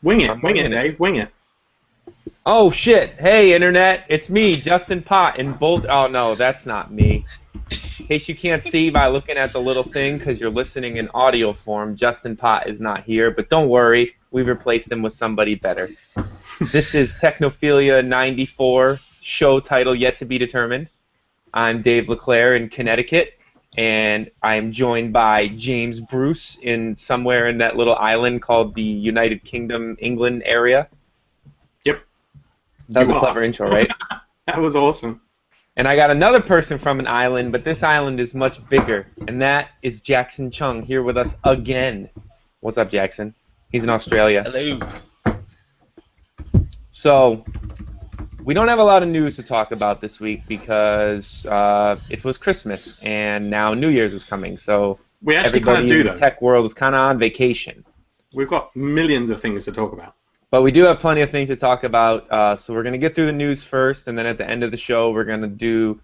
Wing I'm it, winging it. Dave, wing it. Oh shit! Hey internet, it's me, Justin Pott in Bold. Oh no, that's not me. In case you can't see by looking at the little thing because you're listening in audio form, Justin Pott is not here, but don't worry, we've replaced him with somebody better. This is Technophilia 94, show title yet to be determined. I'm Dave LeClaire in Connecticut, and I'm joined by James Bruce in somewhere in that little island called the United Kingdom, England area. Yep. That was a clever intro, right? That was awesome. And I got another person from an island, but this island is much bigger, and that is Jackson Chung here with us again. What's up, Jackson? He's in Australia. Hello. So, we don't have a lot of news to talk about this week because it was Christmas, and now New Year's is coming, so We actually everybody kind in of the tech world is kind of on vacation. We've got millions of things to talk about. But we do have plenty of things to talk about, so we're going to get through the news first, and then at the end of the show we're going to do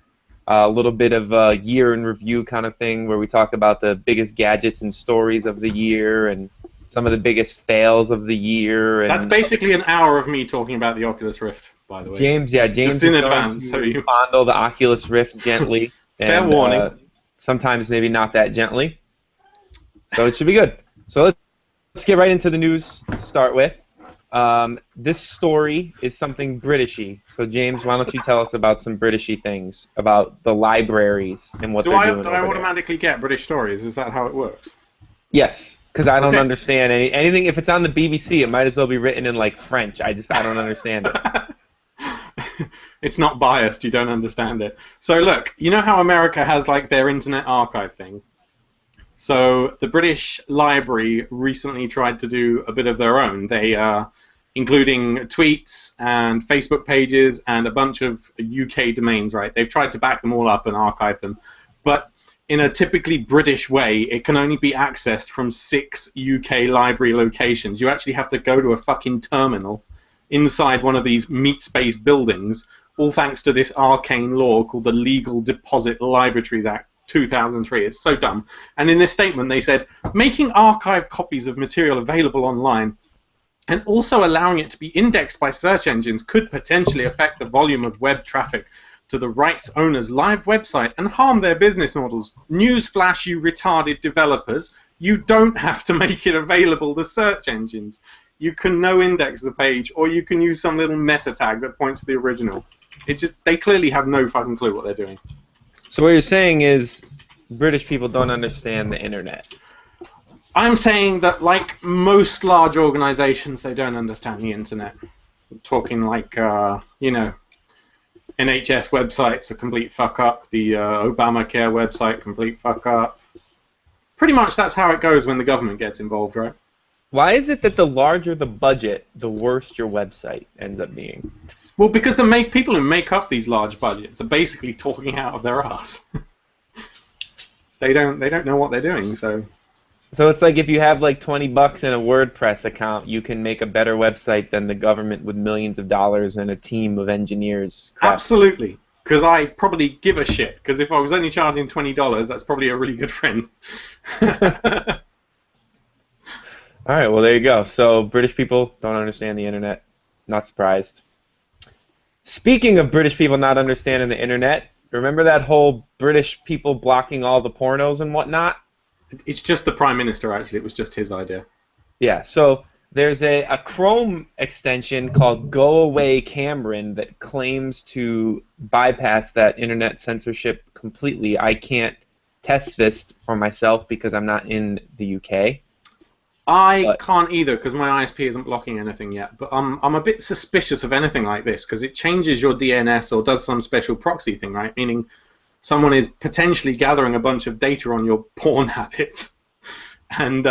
a little bit of a year in review kind of thing where we talk about the biggest gadgets and stories of the year and some of the biggest fails of the year. And That's basically an hour of me talking about the Oculus Rift, by the way. James just is in going advance, to fondle the Oculus Rift gently. Fair and, warning. Sometimes maybe not that gently. So it should be good. So let's get right into the news to start with. This story is something Britishy. So James, why don't you tell us about some Britishy things about the libraries and what they're doing Do I over automatically get British stories? Is that how it works? there? Yes, because I don't Okay. understand anything. If it's on the BBC, it might as well be written in like French. I don't understand it. It's not biased. You don't understand it. So look, you know how America has like their Internet Archive thing? So the British Library recently tried to do a bit of their own. They, including tweets and Facebook pages and a bunch of UK domains, right? They've tried to back them all up and archive them. But in a typically British way, it can only be accessed from 6 UK library locations. You actually have to go to a fucking terminal inside one of these meat-space buildings, all thanks to this arcane law called the Legal Deposit Libraries Act 2003. It's so dumb. And in this statement they said, making archived copies of material available online and also allowing it to be indexed by search engines could potentially affect the volume of web traffic to the rights owner's live website and harm their business models. Newsflash, you retarded developers, you don't have to make it available to search engines. You can no-index the page, or you can use some little meta tag that points to the original. They clearly have no fucking clue what they're doing. So what you're saying is British people don't understand the internet. I'm saying that, like most large organizations, they don't understand the internet. I'm talking like, you know, NHS website's a complete fuck up, the Obamacare website, complete fuck up. Pretty much that's how it goes when the government gets involved, right? Why is it that the larger the budget, the worse your website ends up being? Well, because people who make up these large budgets are basically talking out of their ass. They don't know what they're doing, so. So it's like if you have like $20 in a WordPress account, you can make a better website than the government with millions of dollars and a team of engineers. Absolutely, because I probably give a shit. Because if I was only charging $20, that's probably a really good friend. All right, well there you go. So British people don't understand the internet. Not surprised. Speaking of British people not understanding the internet, remember that whole British people blocking all the pornos and whatnot? It's just the Prime Minister, actually. It was just his idea. Yeah, so there's a Chrome extension called Go Away Cameron that claims to bypass that internet censorship completely. I can't test this for myself because I'm not in the UK. I can't either because my ISP isn't blocking anything yet, but I'm a bit suspicious of anything like this because it changes your DNS or does some special proxy thing, right? Meaning someone is potentially gathering a bunch of data on your porn habits. And,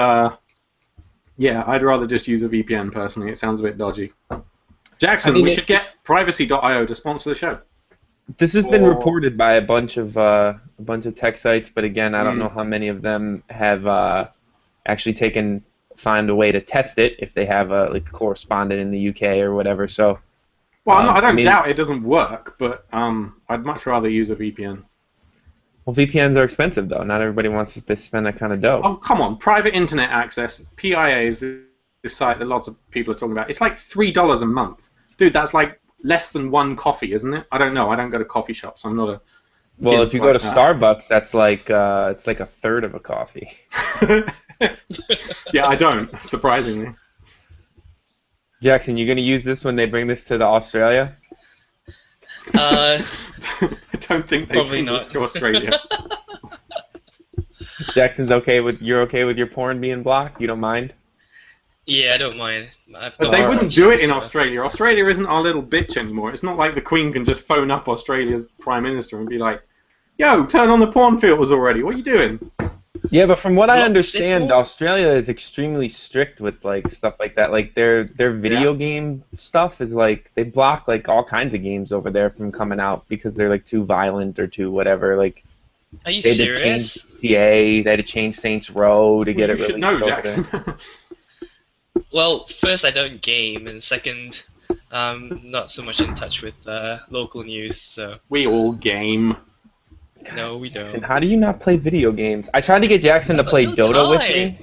yeah, I'd rather just use a VPN personally. It sounds a bit dodgy. Jackson, we should get privacy.io to sponsor the show. This has been reported by a bunch of tech sites, but again, I don't know how many of them have actually find a way to test it if they have like a correspondent in the UK or whatever. So, well, I don't doubt it doesn't work, but I'd much rather use a VPN. Well, VPNs are expensive though. Not everybody wants to spend that kind of dough. Oh, come on! Private internet access (PIA) is this site that lots of people are talking about. It's like $3 a month, dude. That's like less than one coffee, isn't it? I don't know. I don't go to coffee shops. I'm not a. Well, if you go to Starbucks, that's like it's like a third of a coffee. Yeah, I don't. Surprisingly. Jackson, you gonna use this when they bring this to Australia? I don't think they bring this not. to Australia. Jackson's you're okay with your porn being blocked? You don't mind? Yeah, I don't mind. But they wouldn't do it in Australia. Australia isn't our little bitch anymore. It's not like the Queen can just phone up Australia's Prime Minister and be like, "Yo, turn on the porn filters already. What are you doing?" Yeah, but from what I understand, Australia is extremely strict with like stuff like that. Like their video game stuff is like they block like all kinds of games over there from coming out because they're like too violent or too whatever. Like, are you they serious? Had to change GTA, they had to change Saints Row to get it released. You should know, over Jackson. there. Well, first, I don't game, and second, not so much in touch with local news. So We all game. no, we Jackson, don't. how do you not play video games? I tried to get Jackson to play Dota with me.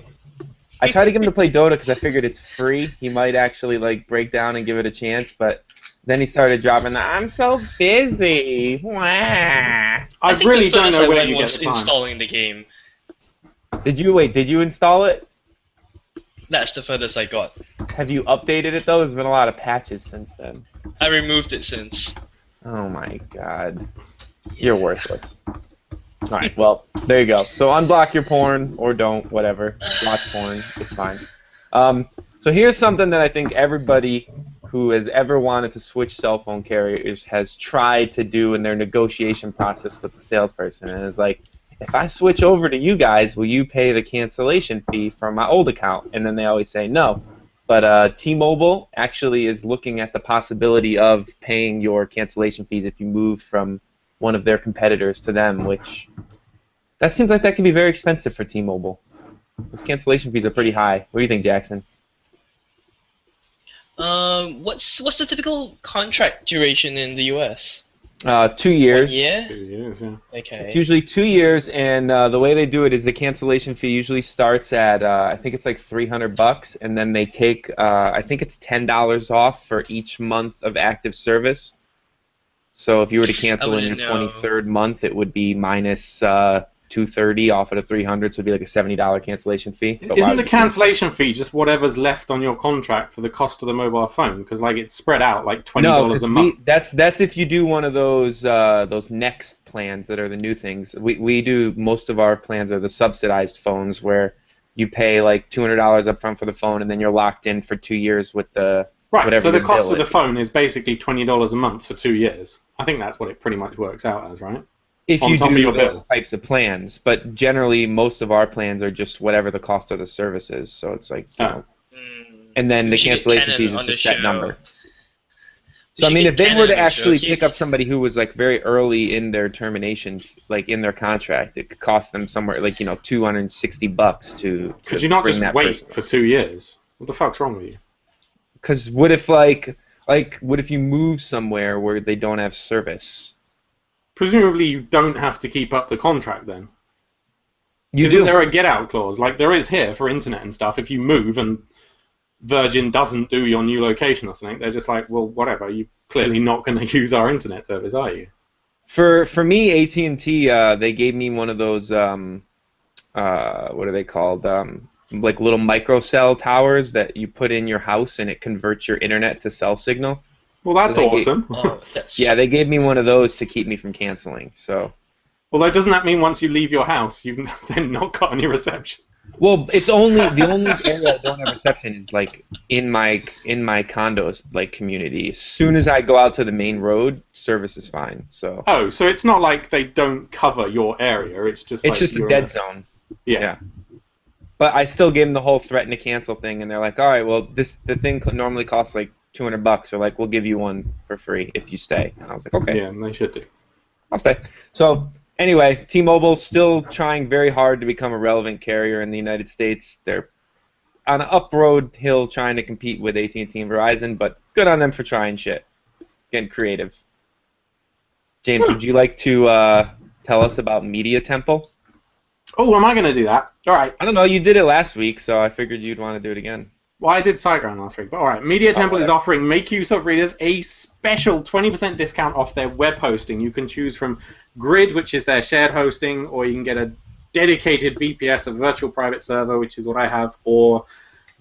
I tried to get him to play Dota because I figured it's free. He might actually like break down and give it a chance, but then he started dropping the "I'm so busy." Wah. I think really the don't furthest know I where went you get was the time. installing the game. Did you install it? That's the furthest I got. Have you updated it though? There's been a lot of patches since then. I removed it since. Oh my god. You're worthless. Alright, well, there you go. So unblock your porn, or don't, whatever. Block porn, it's fine. So here's something that I think everybody who has ever wanted to switch cell phone carriers has tried to do in their negotiation process with the salesperson. And it's like, if I switch over to you guys, will you pay the cancellation fee from my old account? And then they always say no. But T-Mobile actually is looking at the possibility of paying your cancellation fees if you move from one of their competitors to them, which that seems like that can be very expensive for T-Mobile. Those cancellation fees are pretty high. What do you think, Jackson? What's the typical contract duration in the U.S.? 2 years. 1 year? 2 years, yeah. Okay. It's usually 2 years, and the way they do it is the cancellation fee usually starts at I think it's like $300, and then they take I think it's $10 off for each month of active service. So if you were to cancel in your 23rd month, it would be minus $230 off of the $300, so it'd be like a $70 cancellation fee. But Isn't the cancellation fee just whatever's left on your contract for the cost of the mobile phone? Because like it's spread out like $20 a month. That's if you do one of those next plans that are the new things. We do most of our plans are the subsidized phones where you pay like $200 up front for the phone and then you're locked in for 2 years with the Right. So the your cost bill of the is. phone is basically $20 a month for 2 years. I think that's what it pretty much works out as, right? If on you top of do your those bill. types of plans, but generally most of our plans are just whatever the cost of the service is. So it's like, you know, and then the should get cancellation Canon fees is on a the set show. number. We So I should mean, get if they Canon were to on the actually show. pick up somebody who was like very early in their termination, like in their contract, it could cost them somewhere like $260 to Could you not bring just that wait person. for 2 years? What the fuck's wrong with you? Because what if what if you move somewhere where they don't have service? Presumably you don't have to keep up the contract then. You Isn't do. there a get-out clause like there is here for internet and stuff? If you move and Virgin doesn't do your new location or something, they're just like, well, whatever. You're clearly not going to use our internet service, are you? For me, AT&T, they gave me one of those what are they called? Like little microcell towers that you put in your house and it converts your internet to cell signal. Well, that's So they awesome. Oh, that's Yeah, they gave me one of those to keep me from canceling. So, Although, doesn't that mean once you leave your house, you've then not got any reception? well, it's only the only area I don't have reception is like in my condos like community. As soon as I go out to the main road, service is fine. So Oh, so it's not like they don't cover your area. It's just it's like just a you're dead zone. Yeah. But I still gave them the whole threaten to cancel thing, and they're like, all right, well, the thing normally costs like $200, or like we'll give you one for free if you stay. And I was like, okay, Yeah, they should do. I'll stay. So anyway, T-Mobile still trying very hard to become a relevant carrier in the United States. They're on an up-road hill trying to compete with AT&T and Verizon, but good on them for trying shit, getting creative. James, would you like to tell us about Media Temple? Oh, am I going to do that? All right. I don't know. You did it last week, so I figured you'd want to do it again. Well, I did SiteGround last week, but all right. Media Temple is offering Make Use of Readers a special 20% discount off their web hosting. You can choose from Grid, which is their shared hosting, or you can get a dedicated VPS, a virtual private server, which is what I have, or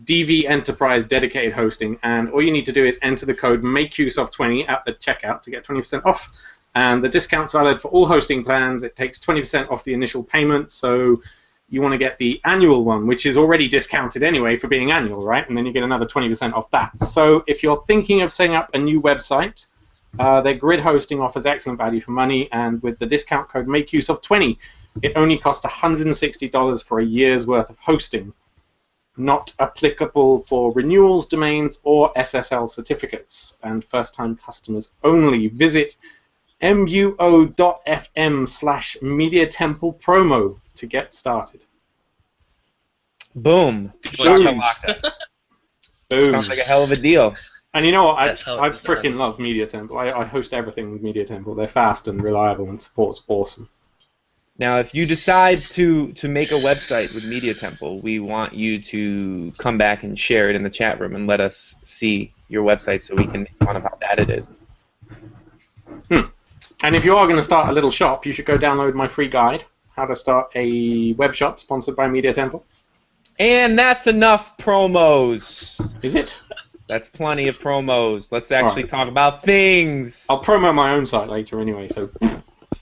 DV Enterprise dedicated hosting. And all you need to do is enter the code MakeUseOf20 at the checkout to get 20% off. And the discount's valid for all hosting plans. It takes 20% off the initial payment, so you want to get the annual one, which is already discounted anyway for being annual, right? And then you get another 20% off that. So if you're thinking of setting up a new website, their Grid hosting offers excellent value for money, and with the discount code MakeUseOf20, it only costs $160 for a year's worth of hosting. Not applicable for renewals, domains, or SSL certificates, and first-time customers only. Visit muo.fm/MediaTemplePromo to get started. Boom. Boom. Boom. Sounds like a hell of a deal. And you know what? I freaking love Media Temple. I host everything with Media Temple. They're fast and reliable, and support's awesome. Now, if you decide to make a website with Media Temple, we want you to come back and share it in the chat room and let us see your website so we can make fun of how bad it is. And if you are going to start a little shop, you should go download my free guide, How to Start a Web Shop, sponsored by Media Temple. And that's enough promos. Is it? That's plenty of promos. Let's actually talk about things. I'll promo my own site later anyway, so...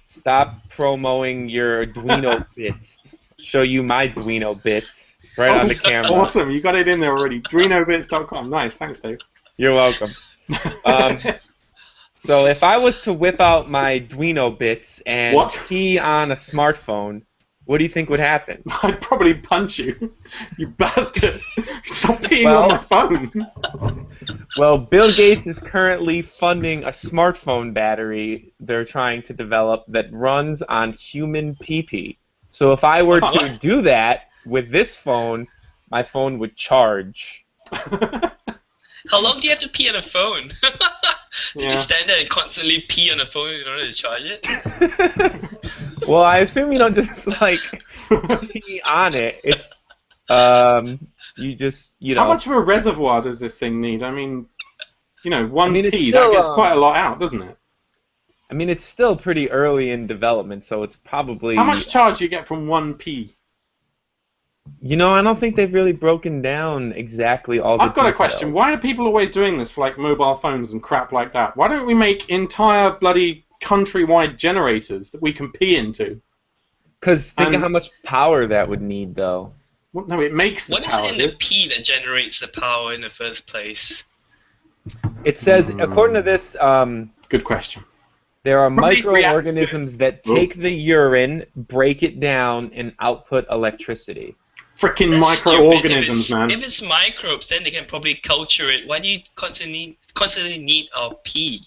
Stop promoting your Duino bits. Show you my Duino bits right on the camera. Awesome, you got it in there already. DuinoBits.com. Nice, thanks, Dave. You're welcome. So if I was to whip out my Duino bits and key on a smartphone, what do you think would happen? I'd probably punch you, you bastard. Stop peeing on my phone. Well, Bill Gates is currently funding a smartphone battery they're trying to develop that runs on human pee-pee. So if I were to do that with this phone, my phone would charge. How long do you have to pee on a phone? Do you stand there and constantly pee on the phone in order to charge it? Well, I assume you don't just like pee on it. It's you just How much of a reservoir does this thing need? I mean, one pee still, that gets quite a lot out, doesn't it? I mean, it's still pretty early in development, so it's probably. How much charge do you get from one pee? I don't think they've really broken down exactly all the I've got a question. Why are people always doing this for like mobile phones and crap like that? Why don't we make entire bloody countrywide generators that we can pee into? Because think of how much power that would need, though. Well, no, it makes the power. What is in the pee that generates the power in the first place? It says, according to this, good question. There are microorganisms that take the urine, break it down, and output electricity. Frickin' microorganisms, man. If it's microbes, then they can probably culture it. Why do you constantly need our pee?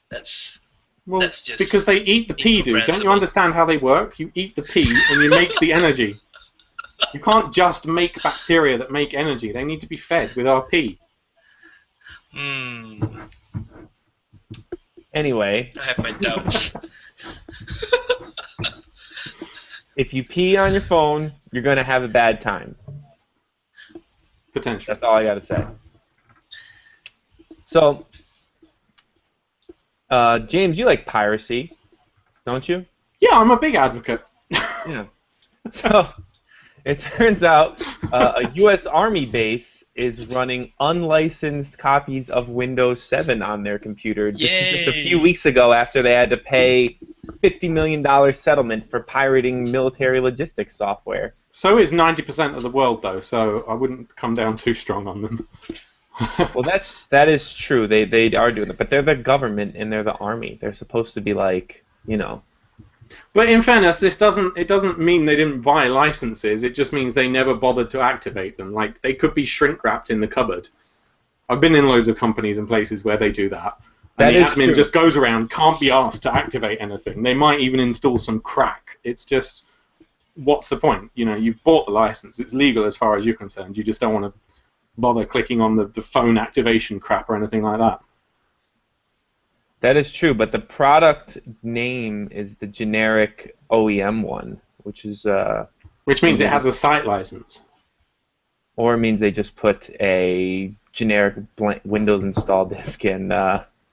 That's just because they eat the pee, dude. Don't you understand how they work? You eat the pee and you make the energy. You can't just make bacteria that make energy. They need to be fed with our pee. Anyway. I have my doubts. If you pee on your phone, you're going to have a bad time. Potentially. That's all I got to say. So, James, you like piracy, don't you? Yeah, I'm a big advocate. Yeah. So, it turns out a U.S. Army base is running unlicensed copies of Windows 7 on their computer just a few weeks ago after they had to pay $50 million settlement for pirating military logistics software. So is 90% of the world, though, so I wouldn't come down too strong on them. Well, that is true. They are doing it, but they're the government and they're the army. They're supposed to be like, But in fairness, it doesn't mean they didn't buy licenses. It just means they never bothered to activate them. Like, they could be shrink wrapped in the cupboard. I've been in loads of companies and places where they do that. And the admin just goes around, can't be asked to activate anything. They might even install some crack. It's just, what's the point? You've bought the license. It's legal as far as you're concerned. You just don't want to bother clicking on the phone activation crap or anything like that. That is true, but the product name is the generic OEM one, which is... which means it has a site license. or it means they just put a generic Windows install disk in.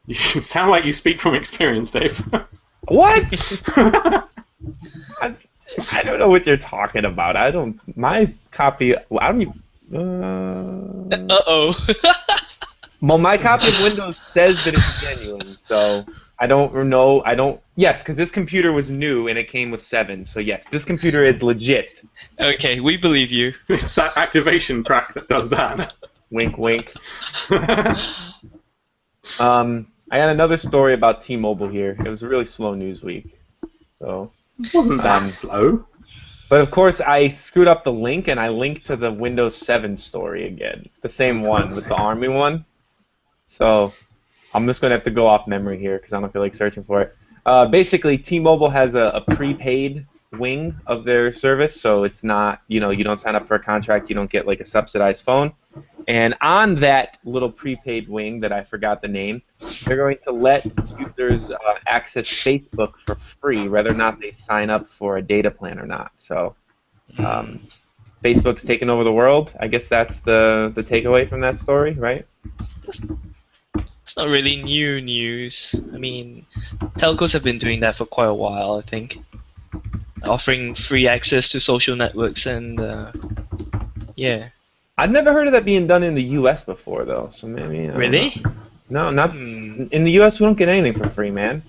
You sound like you speak from experience, Dave. What? I don't know what you're talking about. I don't. My copy. I don't even. Uh-oh. Well, my copy of Windows says that it's genuine, so I don't know. I don't. Yes, because this computer was new and it came with 7. So yes, this computer is legit. Okay, we believe you. It's that activation crack that does that. Wink, wink. I got another story about T-Mobile here. It was a really slow news week. So. It wasn't that slow. But of course, I screwed up the link and I linked to the Windows 7 story again. The same one with the Army one. So I'm just going to have to go off memory here because I don't feel like searching for it. Basically, T-Mobile has a prepaid wing of their service, so it's not, you don't sign up for a contract, you don't get like a subsidized phone. And on that little prepaid wing that I forgot the name, they're going to let users access Facebook for free, whether or not they sign up for a data plan or not. So Facebook's taking over the world. I guess that's the takeaway from that story, right? It's not really new news. I mean, telcos have been doing that for quite a while, I think. Offering free access to social networks and, yeah. I've never heard of that being done in the U.S. before, though. So maybe. Really? No, not in the U.S. We don't get anything for free, man.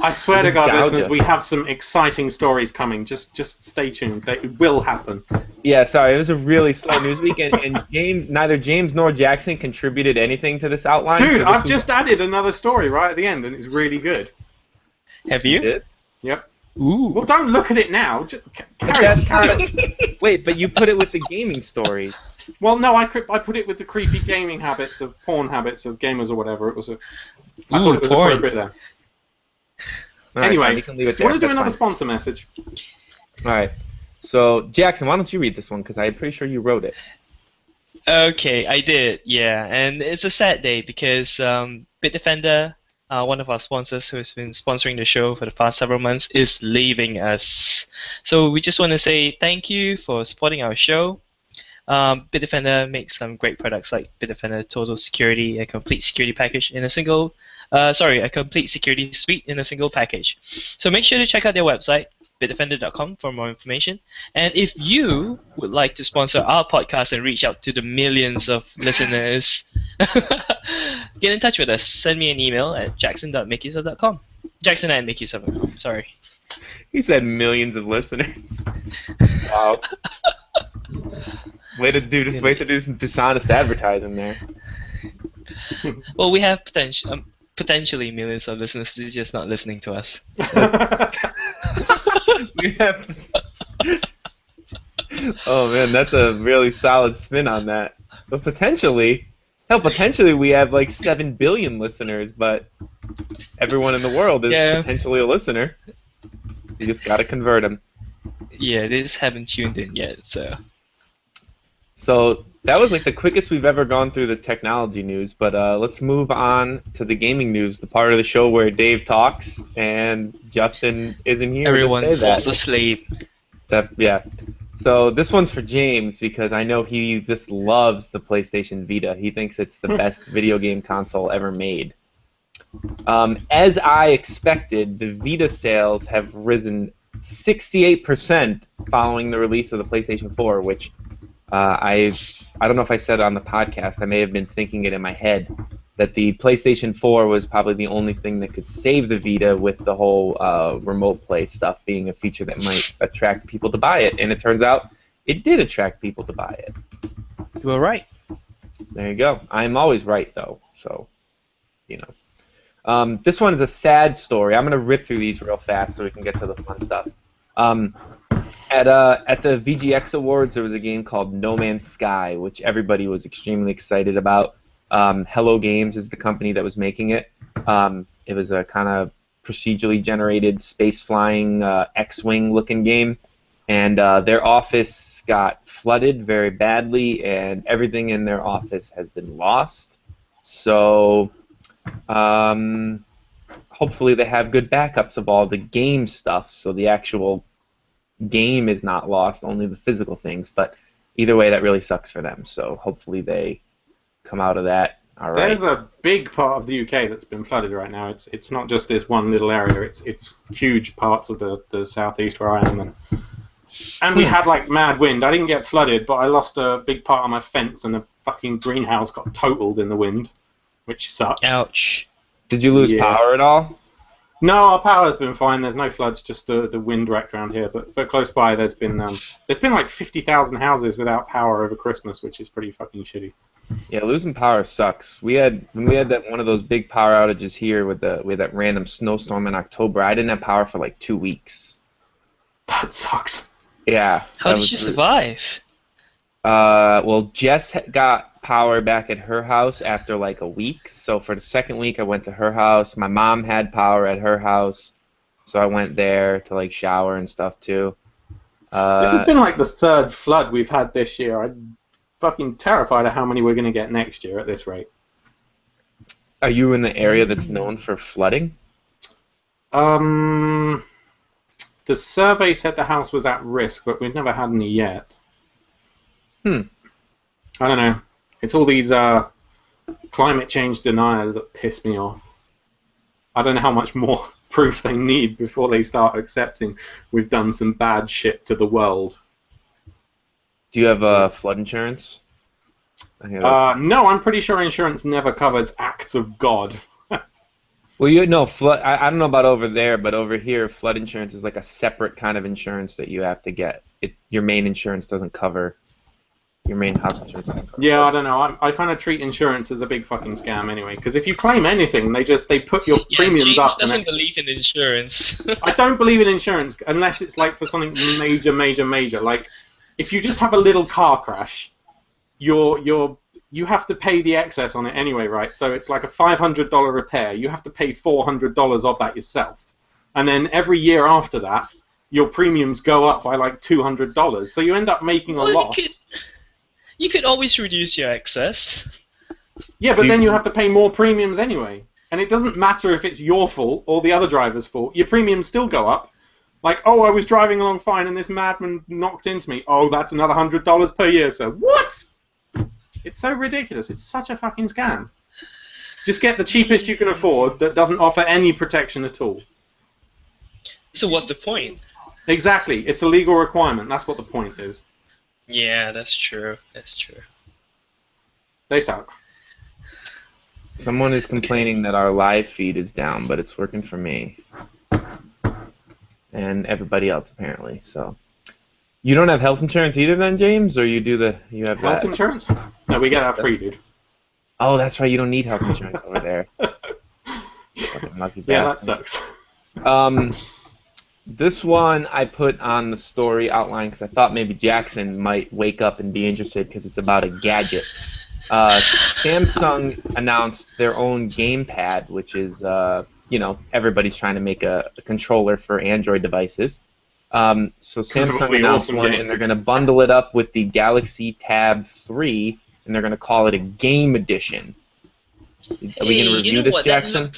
I swear to God, gouge listeners, us. we have some exciting stories coming. Just stay tuned. They will happen. Yeah, sorry, it was a really slow news week, and neither James nor Jackson contributed anything to this outline. Dude, so I've just added another story right at the end, and it's really good. Have you? did. Yep. Ooh. Well, don't look at it now. Just carry on. Wait, but you put it with the gaming story. Well, no, I put it with the creepy gaming habits of porn habits of gamers or whatever. I thought it was porn. appropriate there. All right, Anyway, fine, we can leave it do you there. want to do That's another fine. sponsor message? All right. So, Jackson, why don't you read this one? Because I'm pretty sure you wrote it. Okay, I did, yeah. And it's a sad day because BitDefender, one of our sponsors who has been sponsoring the show for the past several months, is leaving us. So we just want to say thank you for supporting our show. BitDefender makes some great products like BitDefender Total Security, a complete security package in a single, a complete security suite in a single package. So make sure to check out their website, bitdefender.com, for more information. And if you would like to sponsor our podcast and reach out to the millions of listeners, get in touch with us. Send me an email at jackson.makeuseof.com. Jackson@makeuseof.com, sorry. He said millions of listeners. Wow. Way to do some dishonest advertising there. Well, we have potentially millions of listeners. They're just not listening to us. We have. Oh man, that's a really solid spin on that. But potentially we have like 7 billion listeners, but everyone in the world is potentially a listener. You just gotta convert them. Yeah, they just haven't tuned in yet, so. So that was like the quickest we've ever gone through the technology news, but let's move on to the gaming news, the part of the show where Dave talks and Justin isn't here Everyone to say falls that. asleep. Yeah. So this one's for James because I know he just loves the PlayStation Vita. He thinks it's the best video game console ever made. As I expected, the Vita sales have risen 68% following the release of the PlayStation 4, which I don't know if I said it on the podcast. I may have been thinking it in my head that the PlayStation 4 was probably the only thing that could save the Vita, with the whole remote play stuff being a feature that might attract people to buy it. And it turns out it did attract people to buy it. You were right. There you go. I'm always right, though. So, this one is a sad story. I'm going to rip through these real fast so we can get to the fun stuff. At the VGX Awards, there was a game called No Man's Sky, which everybody was extremely excited about. Hello Games is the company that was making it. It was a kind of procedurally generated space-flying X-Wing looking game, and their office got flooded very badly, and everything in their office has been lost. So hopefully they have good backups of all the game stuff, so the actual game is not lost, only the physical things. But either way, that really sucks for them. So hopefully they come out of that all right. There's a big part of the UK that's been flooded right now. It's not just this one little area. It's huge parts of the southeast where I am, and we had like mad wind. I didn't get flooded, but I lost a big part of my fence, and the fucking greenhouse got totaled in the wind, which sucked. Ouch. Did you lose power at all? No, our power's been fine. There's no floods, just the wind wrecked around here. But close by, there's been like 50,000 houses without power over Christmas, which is pretty fucking shitty. Yeah, losing power sucks. When we had that one of those big power outages here with that random snowstorm in October, I didn't have power for like 2 weeks. That sucks. Yeah. How did you survive? Well, Jess got power back at her house after like a week. So for the second week, I went to her house. My mom had power at her house, so I went there to like shower and stuff too. This has been like the third flood we've had this year. I'm fucking terrified of how many we're going to get next year at this rate. Are you in the area that's known for flooding? The survey said the house was at risk, but we've never had any yet. I don't know. It's all these climate change deniers that piss me off. I don't know how much more proof they need before they start accepting we've done some bad shit to the world. Do you have flood insurance? No, I'm pretty sure insurance never covers acts of God. Well, flood. I don't know about over there, but over here, flood insurance is like a separate kind of insurance that you have to get. Your main insurance doesn't cover. Your main house insurance doesn't cover. Yeah, I don't know. I kind of treat insurance as a big fucking scam anyway. Because if you claim anything, they put your premiums James up. Doesn't believe in insurance. I don't believe in insurance unless it's like for something major. Like if you just have a little car crash, you have to pay the excess on it anyway, right? So it's like a $500 repair. You have to pay $400 of that yourself. And then every year after that, your premiums go up by like $200. So you end up making a loss. You could always reduce your excess. Yeah, but then you have to pay more premiums anyway. And it doesn't matter if it's your fault or the other driver's fault. Your premiums still go up. Like, oh, I was driving along fine and this madman knocked into me. Oh, that's another $100 per year, so what? It's so ridiculous. It's such a fucking scam. Just get the cheapest you can afford that doesn't offer any protection at all. So what's the point? Exactly. It's a legal requirement. That's what the point is. Yeah, that's true. That's true. They suck. Someone is complaining that our live feed is down, but it's working for me. And everybody else, apparently. So, you don't have health insurance either, then, James, or you have health insurance? No, we get that free, dude. Oh, that's right. You don't need health insurance over there. Lucky yeah, bastard. that sucks. This one I put on the story outline because I thought maybe Jackson might wake up and be interested because it's about a gadget. Samsung announced their own Gamepad, which is, everybody's trying to make a controller for Android devices. So Samsung announced one, and they're going to bundle it up with the Galaxy Tab 3, and they're going to call it a Game Edition. Are we going to review this, Jackson?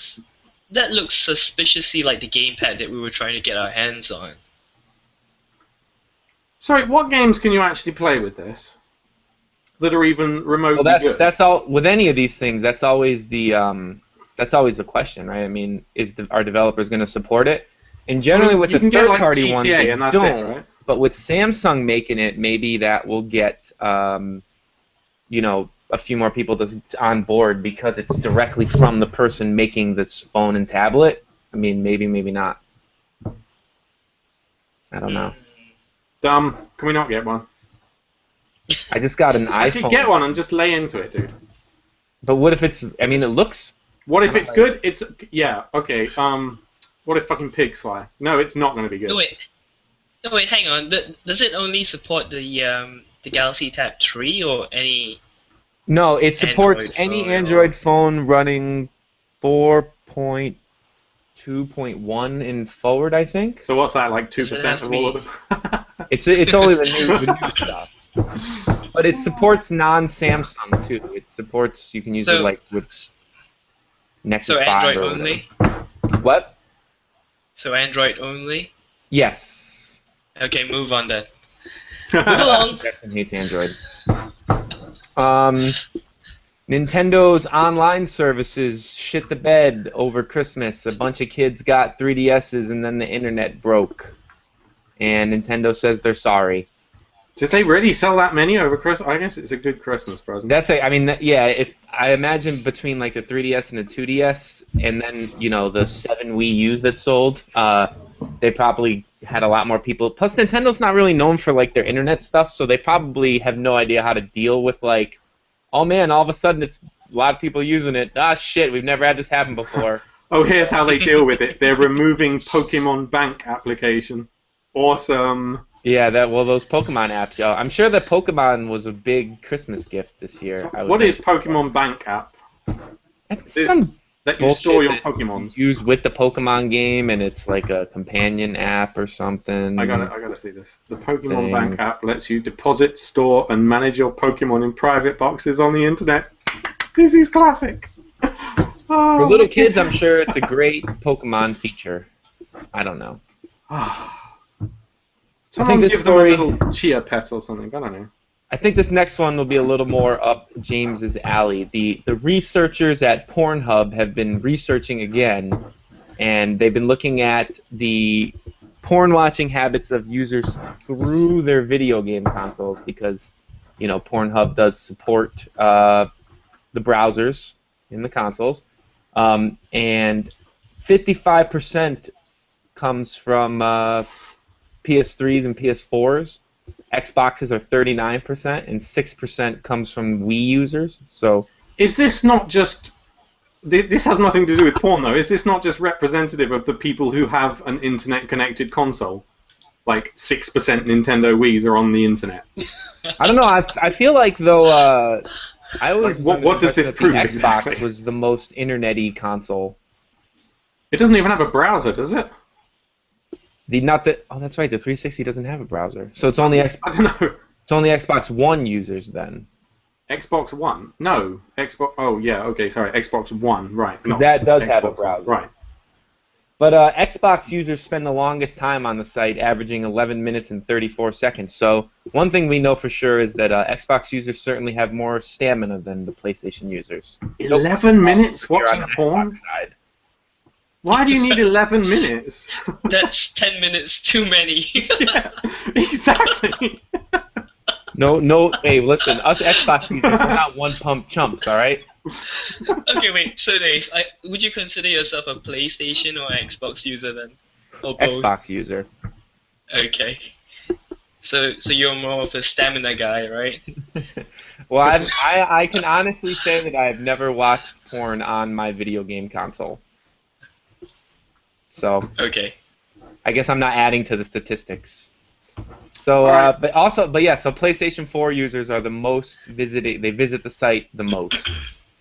That looks suspiciously like the gamepad that we were trying to get our hands on. Sorry, what games can you actually play with this that are even remotely good? That's all. With any of these things, that's always the question, right? I mean, are developers going to support it? And generally, with the third-party ones, they don't. Right? But with Samsung making it, maybe that will get a few more people on board because it's directly from the person making this phone and tablet. I mean, maybe not. I don't know. Dumb. Can we not get one? I just got an iPhone. I should get one and just lay into it, dude. But what if it's... I mean, it looks... What if it's good? It's... Yeah, okay. What if fucking pigs fly? No, it's not going to be good. No, wait, hang on. Does it only support the Galaxy Tab 3 or any... No, it supports any Android phone running 4.2.1 and forward, I think. So what's that, like 2% of all of them? It's only the new stuff. But it supports non-Samsung too. It supports, you can use it like with Nexus 5 Android or only? What? So Android only? Yes. Okay, move on then. Move along. Jackson hates Android. Nintendo's online services shit the bed over Christmas. A bunch of kids got 3DSs and then the internet broke. And Nintendo says they're sorry. Did they really sell that many over Christmas? I guess it's a good Christmas present. I imagine between like the 3DS and the 2DS, and then the 7 Wii U's that sold, they probably had a lot more people. Plus, Nintendo's not really known for like their internet stuff, so they probably have no idea how to deal with like, oh man, all of a sudden it's a lot of people using it. Ah shit, we've never had this happen before. Oh, here's how they deal with it. They're removing Pokemon Bank application. Awesome. Yeah, those Pokemon apps, yo. I'm sure that Pokemon was a big Christmas gift this year. So what is Pokemon Bank app? It's some that you store your Pokemons. Use with the Pokemon game, and it's like a companion app or something. I gotta see this. The Pokemon Bank app lets you deposit, store, and manage your Pokemon in private boxes on the internet. This is classic. For little kids, I'm sure it's a great Pokemon feature. I don't know. Someone give them a little chia pet or something. I don't know. I think this next one will be a little more up James's alley. The researchers at Pornhub have been researching again, and they've been looking at the porn watching habits of users through their video game consoles because, Pornhub does support the browsers in the consoles, and 55% comes from PS3s and PS4s. Xboxes are 39%, and 6% comes from Wii users. So, is this not just? This has nothing to do with porn, though. Is this not just representative of the people who have an internet-connected console? Like 6% Nintendo Wii's are on the internet. I don't know. I feel like though. I always what does this prove? Xbox exactly? Was the most internet-y console. It doesn't even have a browser, does it? Oh, that's right. The 360 doesn't have a browser, so it's only I don't know. It's only Xbox One users then. Xbox One? No, Xbox. Oh yeah, okay, sorry. Xbox One, right? That does Xbox have a browser, right? But Xbox users spend the longest time on the site, averaging 11 minutes and 34 seconds. So one thing we know for sure is that Xbox users certainly have more stamina than the PlayStation users. 11 minutes watching porn? Side. Why do you need 11 minutes? That's 10 minutes too many. Yeah, exactly. No. Hey, listen, us Xbox users, we're not one-pump chumps, all right? Okay, wait. So, Dave, would you consider yourself a PlayStation or Xbox user then, or both? Xbox user. Okay. So you're more of a stamina guy, right? Well, I can honestly say that I have never watched porn on my video game console. So okay, I guess I'm not adding to the statistics. So, but PlayStation 4 users are the most visited. They visit the site the most.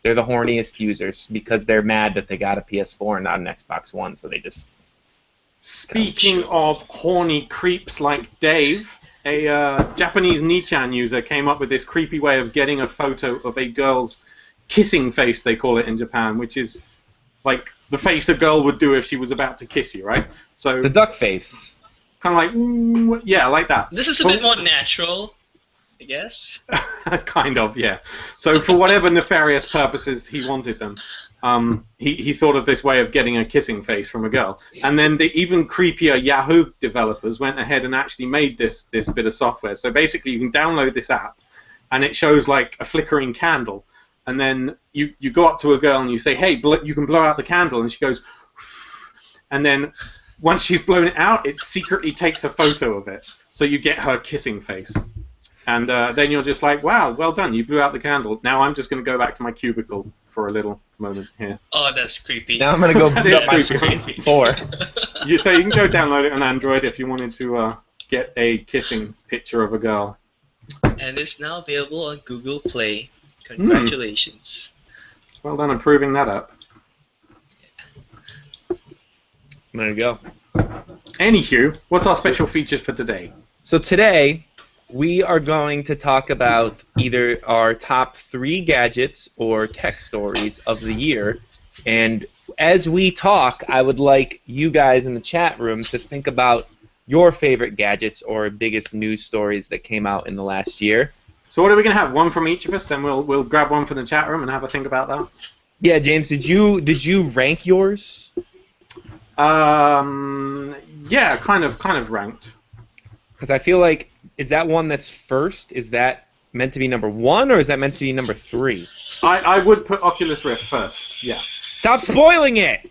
They're the horniest users because they're mad that they got a PS4 and not an Xbox One, so they just. Speaking of horny creeps like Dave, a Japanese Nichan user came up with this creepy way of getting a photo of a girl's kissing face, they call it in Japan, which is like the face a girl would do if she was about to kiss you, right? So the duck face. Kind of like, yeah, like that. This is a bit more natural, I guess. Kind of, yeah. So for whatever nefarious purposes he wanted them, he thought of this way of getting a kissing face from a girl. And then the even creepier Yahoo developers went ahead and actually made this bit of software. So basically you can download this app, and it shows like a flickering candle. And then you go up to a girl and you say, hey, you can blow out the candle. And she goes, and then once she's blown it out, it secretly takes a photo of it. So you get her kissing face. And then you're just like, wow, well done. You blew out the candle. Now I'm just going to go back to my cubicle for a little moment here. Oh, that's creepy. Now I'm going to go That is up my creepy. screen. 4. So you can go download it on Android if you wanted to get a kissing picture of a girl. And it's now available on Google Play. Congratulations. Well done on proving that up. There you go. Anywho, what's our special features for today? So today, we are going to talk about either our top 3 gadgets or tech stories of the year. And as we talk, I would like you guys in the chat room to think about your favorite gadgets or biggest news stories that came out in the last year. So what are we going to have? One from each of us, then we'll grab one from the chat room and have a think about that? Yeah, James, did you rank yours? Yeah, kind of ranked. Because I feel like, is that one that's first? Is that meant to be number 1, or is that meant to be number 3? I would put Oculus Rift first, yeah. Stop spoiling it!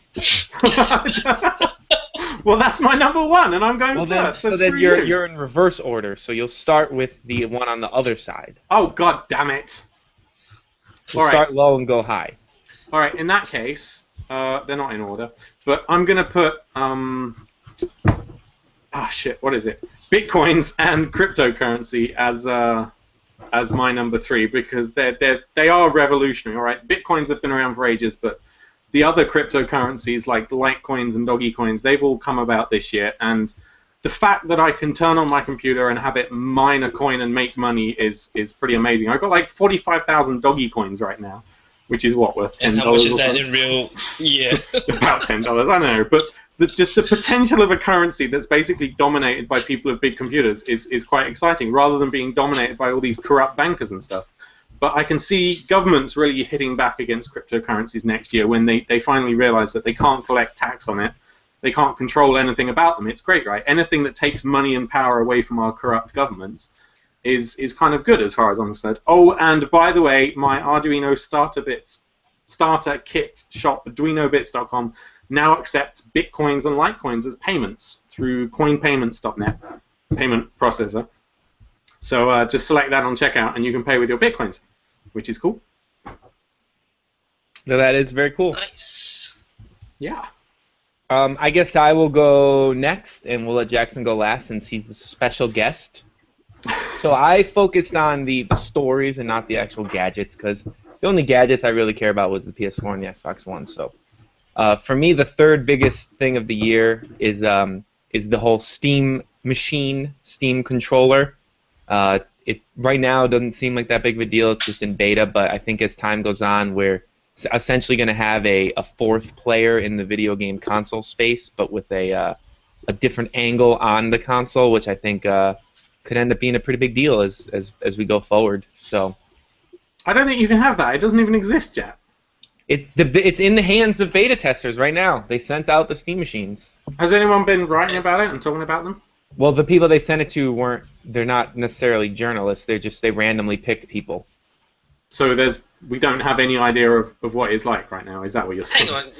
Well, that's my number 1, and I'm going first. So then you're in reverse order, so you'll start with the one on the other side. Oh, god damn it. We'll start low and go high. Alright, in that case, they're not in order, but I'm going to put, what is it? Bitcoins and cryptocurrency as my number 3, because they are revolutionary, alright? Bitcoins have been around for ages, but the other cryptocurrencies like Litecoins and Doggy Coins, they've all come about this year, and the fact that I can turn on my computer and have it mine a coin and make money is pretty amazing. I've got like 45,000 Doggy Coins right now, which is what, worth $10? And how much is that in real? Yeah. About $10, I don't know, but just the potential of a currency that's basically dominated by people with big computers is quite exciting, rather than being dominated by all these corrupt bankers and stuff. But I can see governments really hitting back against cryptocurrencies next year when they finally realize that they can't collect tax on it. They can't control anything about them. It's great, right? Anything that takes money and power away from our corrupt governments is kind of good as far as I'm concerned. Oh, and by the way, my Arduino starter kit shop, arduinobits.com, now accepts Bitcoins and Litecoins as payments through coinpayments.net, payment processor. So just select that on checkout and you can pay with your Bitcoins, which is cool. No, that is very cool. Nice. Yeah. I guess I will go next, and we'll let Jackson go last since he's the special guest. So I focused on the stories and not the actual gadgets, because the only gadgets I really care about was the PS4 and the Xbox One. So for me, the third biggest thing of the year is the whole Steam machine, Steam controller. It right now doesn't seem like that big of a deal. It's just in beta, but I think as time goes on, we're essentially going to have a fourth player in the video game console space, but with a different angle on the console, which I think could end up being a pretty big deal as we go forward. So I don't think you can have that. It doesn't even exist yet. It's in the hands of beta testers right now. They sent out the Steam machines. Has anyone been writing about it and talking about them? Well, the people they sent it to they're not necessarily journalists. They randomly picked people. So we don't have any idea of what it's like right now. Is that what you're saying? Hang on,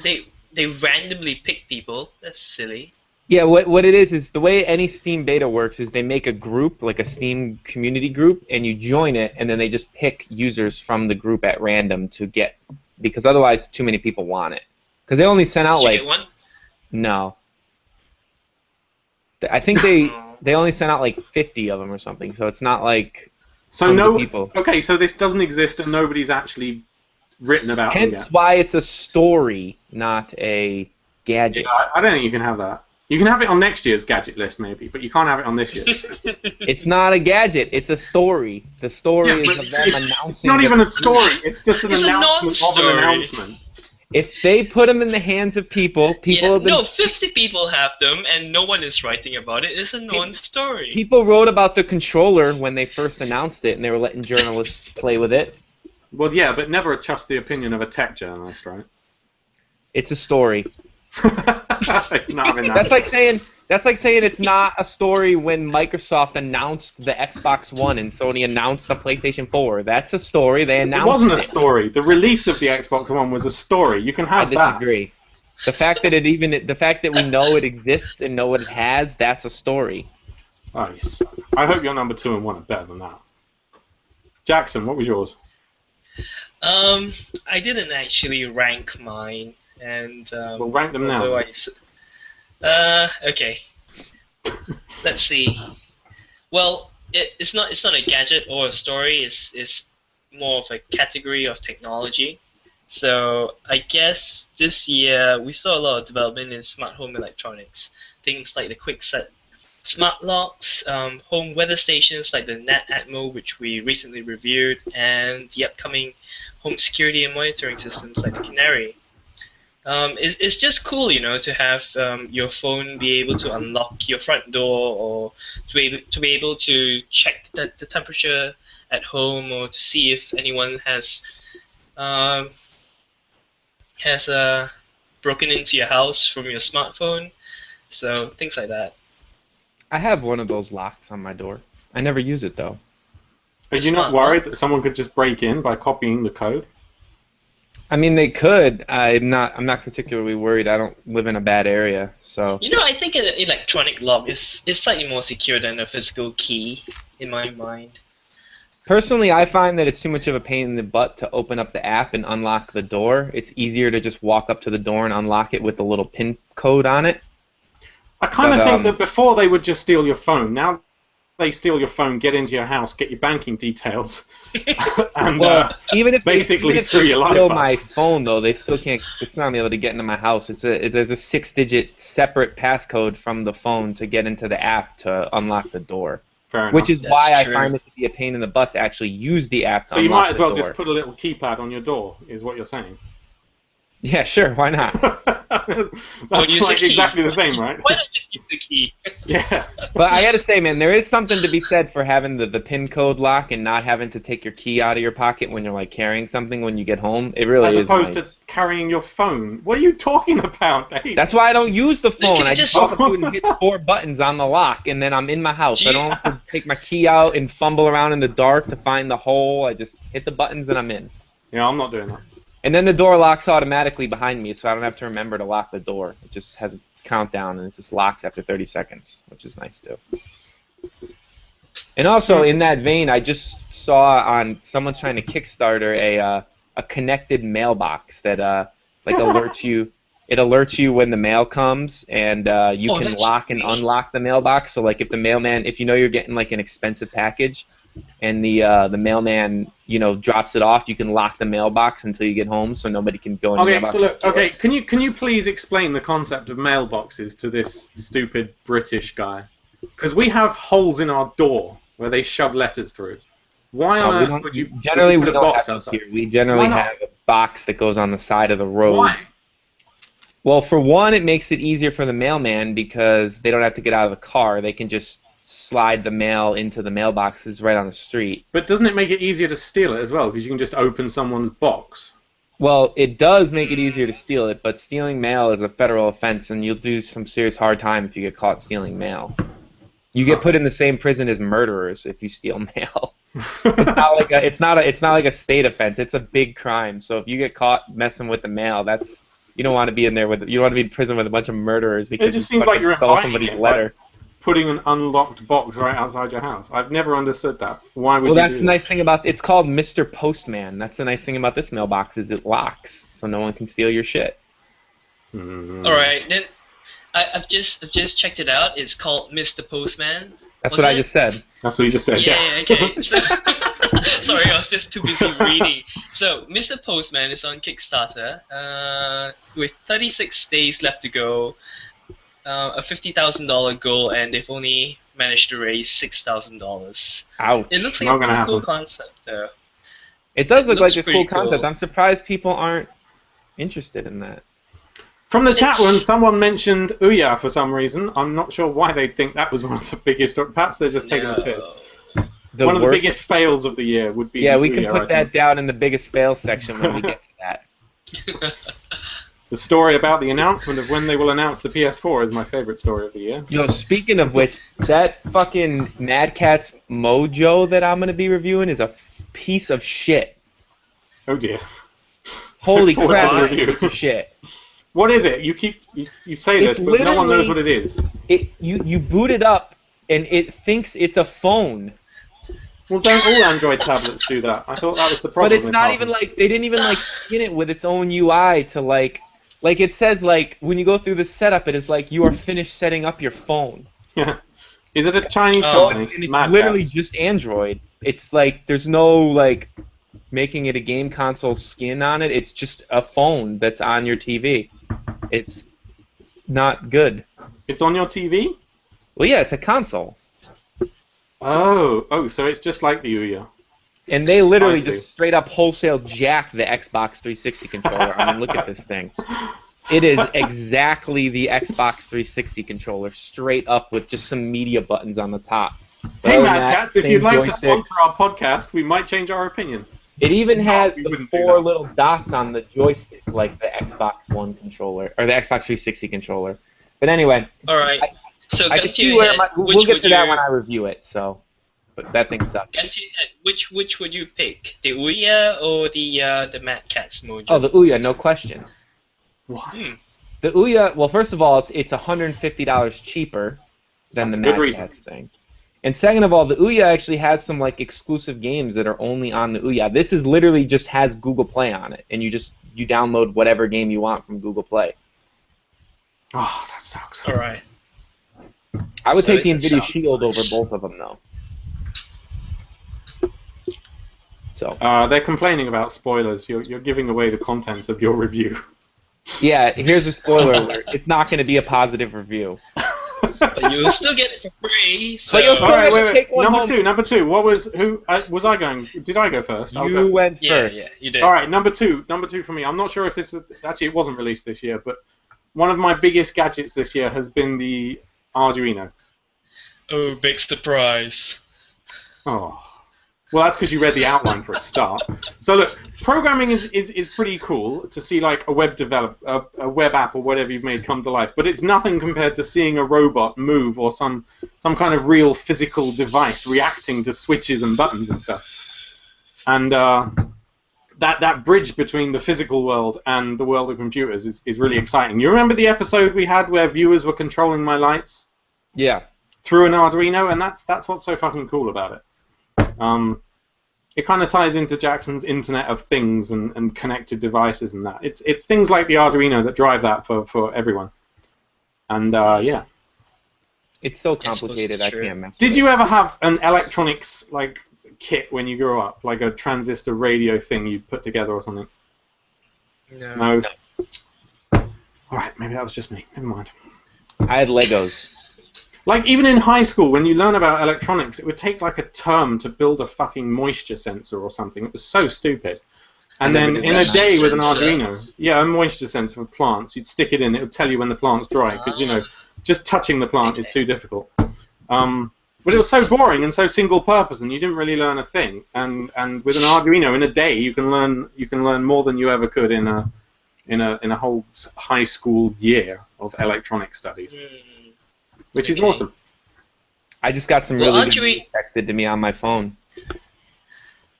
they randomly pick people. That's silly. Yeah, what it is the way any Steam beta works is they make a group, like a Steam community group, and you join it, and then they just pick users from the group at random to get, because otherwise too many people want it. Because they only sent out Did you get one? No. I think they only sent out like 50 of them or something, so it's not like tons of people. Okay, so this doesn't exist and nobody's actually written about it yet. Hence why it's a story, not a gadget. Yeah, I don't think you can have that. You can have it on next year's gadget list, maybe, but you can't have it on this year's. It's not a gadget. It's a story. The story is of them announcing. It's not even a story. It's just an announcement of an announcement. If they put them in the hands of people have been... No, 50 people have them, and no one is writing about it. It's a non-story. People wrote about the controller when they first announced it, and they were letting journalists play with it. Well, yeah, but never trust the opinion of a tech journalist, right? It's a story. That's like saying it's not a story when Microsoft announced the Xbox One and Sony announced the PlayStation 4. That's a story. They announced it. It wasn't a story. The release of the Xbox One was a story. You can have that. I disagree. The fact that we know it exists and know what it has, that's a story. Oh, you suck. I hope your number 2 and 1 are better than that. Jackson, what was yours? I didn't actually rank mine. And well, rank them now. Okay. Let's see. Well, it's not a gadget or a story. It's more of a category of technology. So I guess this year we saw a lot of development in smart home electronics. Things like the QuickSet smart locks, home weather stations like the Nat Atmo, which we recently reviewed, and the upcoming home security and monitoring systems like the Canary. It's just cool, to have your phone be able to unlock your front door, or to be able to check the temperature at home, or to see if anyone um, has broken into your house from your smartphone. So things like that. I have one of those locks on my door. I never use it though. Are you not worried that someone could just break in by copying the code? I mean, they could. I'm not particularly worried. I don't live in a bad area, so. I think an electronic lock is slightly more secure than a physical key, in my mind. Personally, I find that it's too much of a pain in the butt to open up the app and unlock the door. It's easier to just walk up to the door and unlock it with the little PIN code on it. I kind of think that before they would just steal your phone. Now they steal your phone, get into your house, get your banking details, and even if basically screw your life steal up. my phone, though, they still can't. It's not able to get into my house. There's a 6-digit separate passcode from the phone to get into the app to unlock the door. Fair enough. Which is That's why true. I find it to be a pain in the butt to actually use the app to So you unlock might as well the door. just put a little keypad on your door, is what you're saying. Yeah, sure. Why not? That's use a like key. exactly the same, right? Why not just use the key? Yeah. But I gotta say, man, there is something to be said for having the PIN code lock and not having to take your key out of your pocket when you're like carrying something when you get home. It really As is opposed nice. to carrying your phone. What are you talking about, Dave? That's why I don't use the phone. can I just just- walk up to it and hit 4 buttons on the lock, and then I'm in my house. Do I you- don't have to take my key out and fumble around in the dark to find the hole. I just hit the buttons and I'm in. Yeah, I'm not doing that. And then the door locks automatically behind me, so I don't have to remember to lock the door. It just has a countdown, and it just locks after 30 seconds, which is nice, too. And also, in that vein, I just saw on someone's trying to Kickstarter a connected mailbox that alerts you. It alerts you when the mail comes, and you can that's lock and sweet. unlock the mailbox. So, like, if the mailman, if you know you're getting like an expensive package, and the mailman, drops it off, you can lock the mailbox until you get home, so nobody can go in the Okay, mailbox. so look, okay, can you please explain the concept of mailboxes to this stupid British guy? Because we have holes in our door where they shove letters through. Why on earth would you Generally, put we a don't box have those outside? here. We generally Why not? have a box that goes on the side of the road. Why? Well, for one, it makes it easier for the mailman because they don't have to get out of the car. They can just slide the mail into the mailboxes right on the street. But doesn't it make it easier to steal it as well? Because you can just open someone's box. Well, it does make it easier to steal it, but stealing mail is a federal offense, and you'll do some serious hard time if you get caught stealing mail. You get put in the same prison as murderers if you steal mail. It's not like a state offense. It's a big crime. So if you get caught messing with the mail, you don't want to be in there you don't want to be in prison with a bunch of murderers because just you seems like fucking you're stole inviting somebody's it, letter. Putting an unlocked box right outside your house. I've never understood that. Why would Well, you that's do the nice thing about it's called Mr. Postman. That's the nice thing about this mailbox is it locks, so no one can steal your shit. that? All right, then I've just checked it out. It's called Mr. Postman. That's Was what I it? just said. That's what you just said. Yeah, okay. So, sorry, I was just too busy reading. So, Mr. Postman is on Kickstarter with 36 days left to go, a $50,000 goal, and they've only managed to raise $6,000. Ouch. It looks like Not a gonna pretty cool happen. concept, though. It does It look looks like a pretty cool concept. cool. I'm surprised people aren't interested in that. From the chat It's- room, someone mentioned Ouya for some reason. I'm not sure why they think that was one of the biggest, or perhaps they're just taking the piss. One of the worst- biggest fails of the year would be Yeah, we can Ouya, put I that think. down in the biggest fail section when we get to that. The story about the announcement of when they will announce the PS4 is my favorite story of the year. Yo, speaking of which, that fucking Mad Catz Mojo that I'm gonna be reviewing is a piece of shit. Oh dear. Holy Forward to crap, the it's a review. piece of shit. What is it? You say It's this, but no one knows literally- what it is. You boot it up and it thinks it's a phone. Well, don't all Android tablets do that? I thought that was the problem. But it's with not half even of them. like they didn't even like skin it with its own UI to like it says like when you go through the setup it is like you are finished setting up your phone. Yeah. Is it a Chinese Oh, company? And it's Mad literally Catz. just Android. It's like there's no like making it a game console skin on it. It's just a phone that's on your TV. It's not good. It's on your TV? Well, yeah, it's a console. Oh, so it's just like the Ouya. And they literally I see. just straight up wholesale jack the Xbox 360 controller. I mean, look at this thing. It is exactly the Xbox 360 controller, straight up with just some media buttons on the top. Hey, Other than Mad that, Cats, if same you'd like to joysticks. sponsor our podcast, we might change our opinion. It even has we the wouldn't do 4 that. little dots on the joystick, like the Xbox One controller, or the Xbox 360 controller. But anyway, All right. So I gun can to your see where head, we'll get to that when I review it, so... But that thing sucks. Gun to your head, which would you pick? The Ouya or the Mad Catz Mojo? Oh, the Ouya, no question. What? The Ouya, well, first of all, it's $150 cheaper than That's the a good Mad reason. Catz thing. And second of all, the Ouya actually has some like exclusive games that are only on the Ouya. This is literally just has Google Play on it, and you download whatever game you want from Google Play. Oh, that sucks. All right. I would So take the it's a Nvidia sound Shield over device. both of them, though. So. They're complaining about spoilers. You're giving away the contents of your review. Yeah, here's a spoiler alert. It's not going to be a positive review. But you'll still get it for free. So. But you'll still All right, get to take one home. Number two. What was who? Was I going? Did I go first? I'll go You first. went Yeah, first. yeah, you did. All right, number two for me. I'm not sure if this was, actually it wasn't released this year, but one of my biggest gadgets this year has been the Arduino. Oh, big surprise. Oh. Well, that's because you read the outline for a start. So look, programming is pretty cool to see like a web app or whatever you've made come to life, but it's nothing compared to seeing a robot move or some kind of real physical device reacting to switches and buttons and stuff. And that bridge between the physical world and the world of computers is really exciting. You remember the episode we had where viewers were controlling my lights? Yeah. Through an Arduino, and that's what's so fucking cool about it. It kind of ties into Jackson's Internet of Things and connected devices and that. It's things like the Arduino that drive that for everyone. And yeah. It's so complicated, I true. can't mess with Did it. you ever have an electronics like kit when you grew up, like a transistor radio thing you put together or something? No. All right, maybe that was just me. Never mind. I had Legos. Like, even in high school, when you learn about electronics, it would take like a term to build a fucking moisture sensor or something. It was so stupid. And then in a day with an Arduino, yeah, a moisture sensor for plants, you'd stick it in, it would tell you when the plant's dry, because, you know, just touching the plant is too difficult. But it was so boring and so single purpose, and you didn't really learn a thing. And with an Arduino, in a day, you can learn more than you ever could in a whole high school year of electronic studies. Which is awesome. I just got some really good news texted to me on my phone.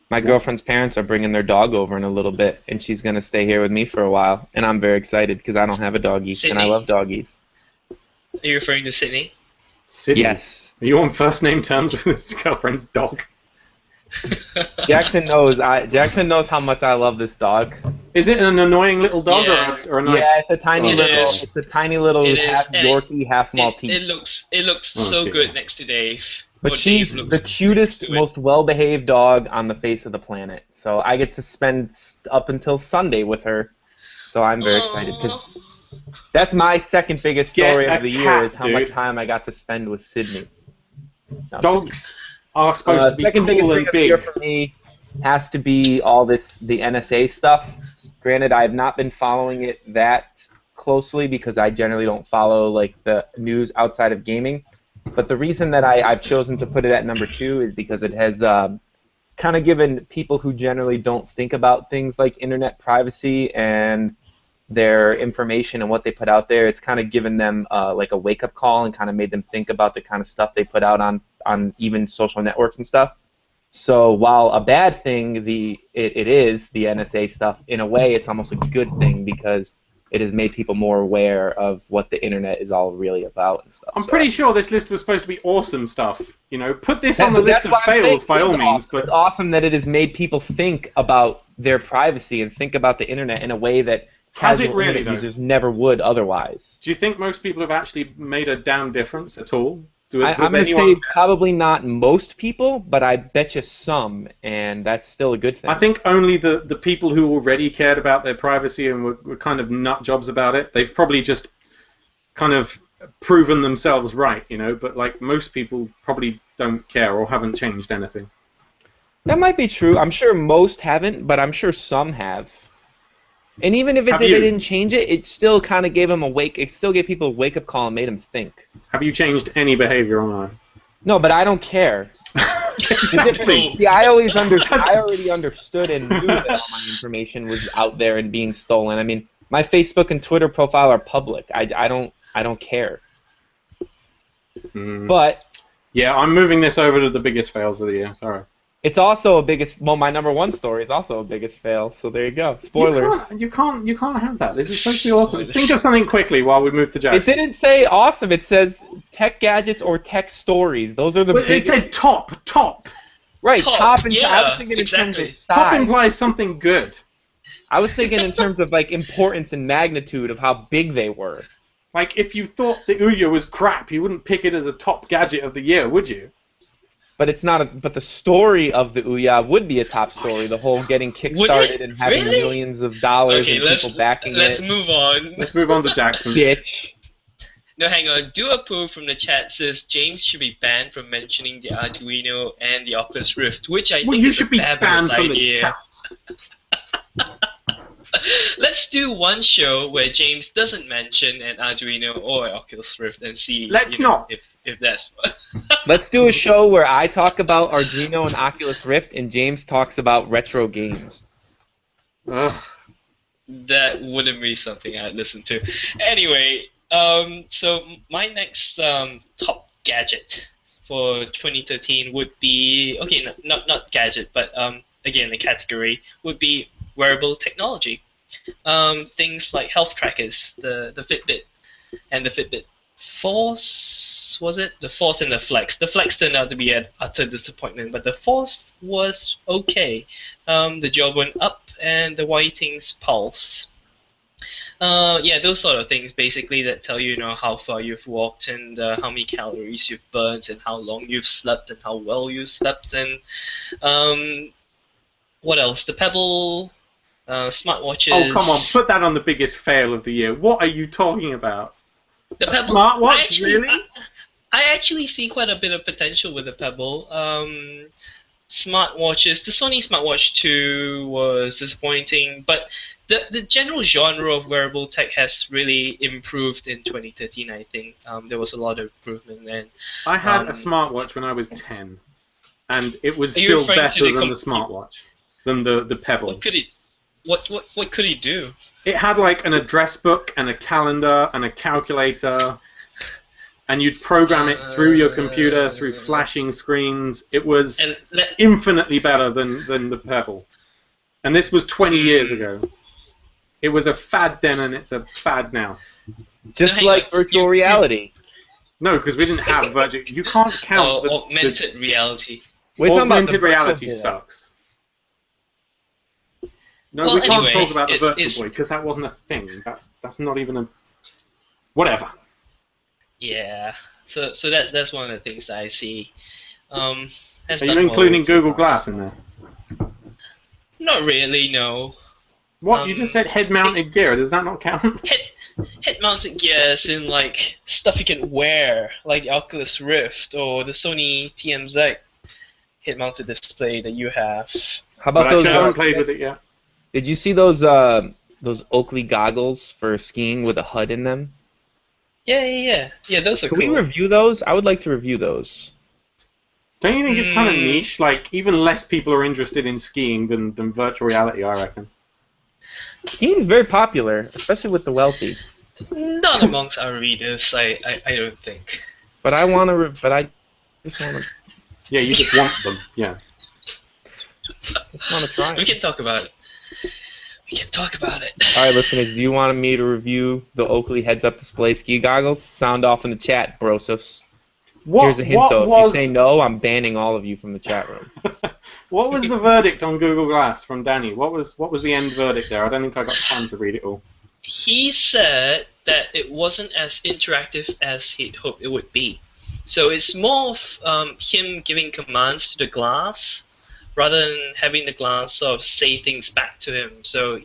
My girlfriend's parents are bringing their dog over in a little bit, and she's going to stay here with me for a while. And I'm very excited because I don't have a doggy, and I love doggies. Are you referring to Sydney? Sydney? Yes. Are you on first name terms with his girlfriend's dog? Jackson knows how much I love this dog. Is it an annoying little dog or a nice? Yeah, it's a tiny little half and Yorkie, half Maltese. It looks so good next to Dave. But she's the cutest, most well-behaved dog on the face of the planet. So I get to spend up until Sunday with her. So I'm very excited because that's my second biggest story of the year is how much time I got to spend with Sydney. No, dogs are supposed to be second biggest cool thing and of the year big. for me has to be all the NSA stuff. Granted, I have not been following it that closely because I generally don't follow like the news outside of gaming. But the reason that I've chosen to put it at number 2 is because it has kind of given people who generally don't think about things like internet privacy and their information and what they put out there, it's kind of given them like a wake-up call and kind of made them think about the kind of stuff they put out on even social networks and stuff. So while a bad thing, it is the NSA stuff, in a way it's almost a good thing because it has made people more aware of what the internet is all really about and stuff. I'm pretty sure this list was supposed to be awesome stuff. You know, put this on the list of why I'm saying fails by all it's means. awesome. But It's awesome that it has made people think about their privacy and think about the internet in a way that has it casual really, internet though? users never would otherwise. Do you think most people have actually made a damn difference at all? I'm going to say probably not most people, but I bet you some, and that's still a good thing. I think only the people who already cared about their privacy and were kind of nut jobs about it, they've probably just kind of proven themselves right, you know, but like most people probably don't care or haven't changed anything. That might be true. I'm sure most haven't, but I'm sure some have. And even if they didn't change it, it still kind of gave them it still gave people a wake-up call and made them think. Have you changed any behavior online? No, but I don't care. Exactly. See, I already understood and knew that all my information was out there and being stolen. I mean, my Facebook and Twitter profile are public. I don't care. But yeah, I'm moving this over to the biggest fails of the year. Sorry. it's also my number one story is also a biggest fail. So there you go. Spoilers. You can't have that. This is supposed to be awesome. Think of something quickly while we move to Jackson. It didn't say awesome. It says tech gadgets or tech stories. Those are the. But it said top. Right, Top, and yeah, I was thinking in terms of size. Top implies something good. I was thinking in terms of like importance and magnitude of how big they were. Like if you thought the Ouya was crap, you wouldn't pick it as a top gadget of the year, would you? But it's not. But the story of the Ouya would be a top story. The whole getting kickstarted and having millions of dollars and people backing let's it. move on. Let's move on to Jackson. Bitch. No, hang on. Duapu from the chat says James should be banned from mentioning the Arduino and the Oculus Rift, which I think you is should a be fabulous banned from the idea. chat. Let's do one show where James doesn't mention an Arduino or an Oculus Rift and see if that's Let's do a show where I talk about Arduino and Oculus Rift and James talks about retro games. Ugh. That wouldn't be something I'd listen to. Anyway, so my next top gadget for 2013 would be not gadget, but again the category would be wearable technology. Things like health trackers, the Fitbit and the Fitbit Force, was it? The Force and the Flex. The Flex turned out to be an utter disappointment, but the Force was okay. The job went up, and the Whiting's Pulse. Those sort of things basically that tell you, how far you've walked and how many calories you've burned and how long you've slept and how well you've slept and what else? The Pebble, smartwatches. Oh, come on, put that on the biggest fail of the year. What are you talking about? The a Pebble, smartwatch, really? I actually see quite a bit of potential with the Pebble. Smartwatches. The Sony Smartwatch 2 was disappointing, but the general genre of wearable tech has really improved in 2013, I think. There was a lot of improvement then. I had a smartwatch when I was 10, and it was still better than the smartwatch, than the Pebble. What could he do? It had like an address book and a calendar and a calculator, and you'd program it through your computer through flashing screens. It was infinitely better than the Pebble. And this was 20 years ago. It was a fad then, and it's a fad now. Just like virtual reality. No, because we didn't have virtual. You can't count augmented reality. Augmented reality sucks. No, we can't talk about the Virtual Boy because that wasn't a thing. That's not even a whatever. Yeah. So that's one of the things that I see. Are you including Google Glass in there? Not really, no. What? You just said head-mounted gear. Does that not count? Head-mounted gear is in like stuff you can wear, like the Oculus Rift or the Sony TMZ head-mounted display that you have. How about those? I haven't played with it yet. Did you see those Oakley goggles for skiing with a HUD in them? Yeah. Those are cool. Can we review those? I would like to review those. Don't you think it's kind of niche? Like, even less people are interested in skiing than virtual reality, I reckon. Skiing is very popular, especially with the wealthy. Not amongst our readers, I don't think. But I want to. But I just want to. Yeah, you just want them. Yeah. Just want to try. We can talk about it. All right, listeners, do you want me to review the Oakley heads-up display ski goggles? Sound off in the chat, brosifs. Here's a hint, though. If you say no, I'm banning all of you from the chat room. What was the verdict on Google Glass from Danny? What was the end verdict there? I don't think I got time to read it all. He said that it wasn't as interactive as he'd hoped it would be. So it's more of him giving commands to the glass, rather than having the glass sort of say things back to him. So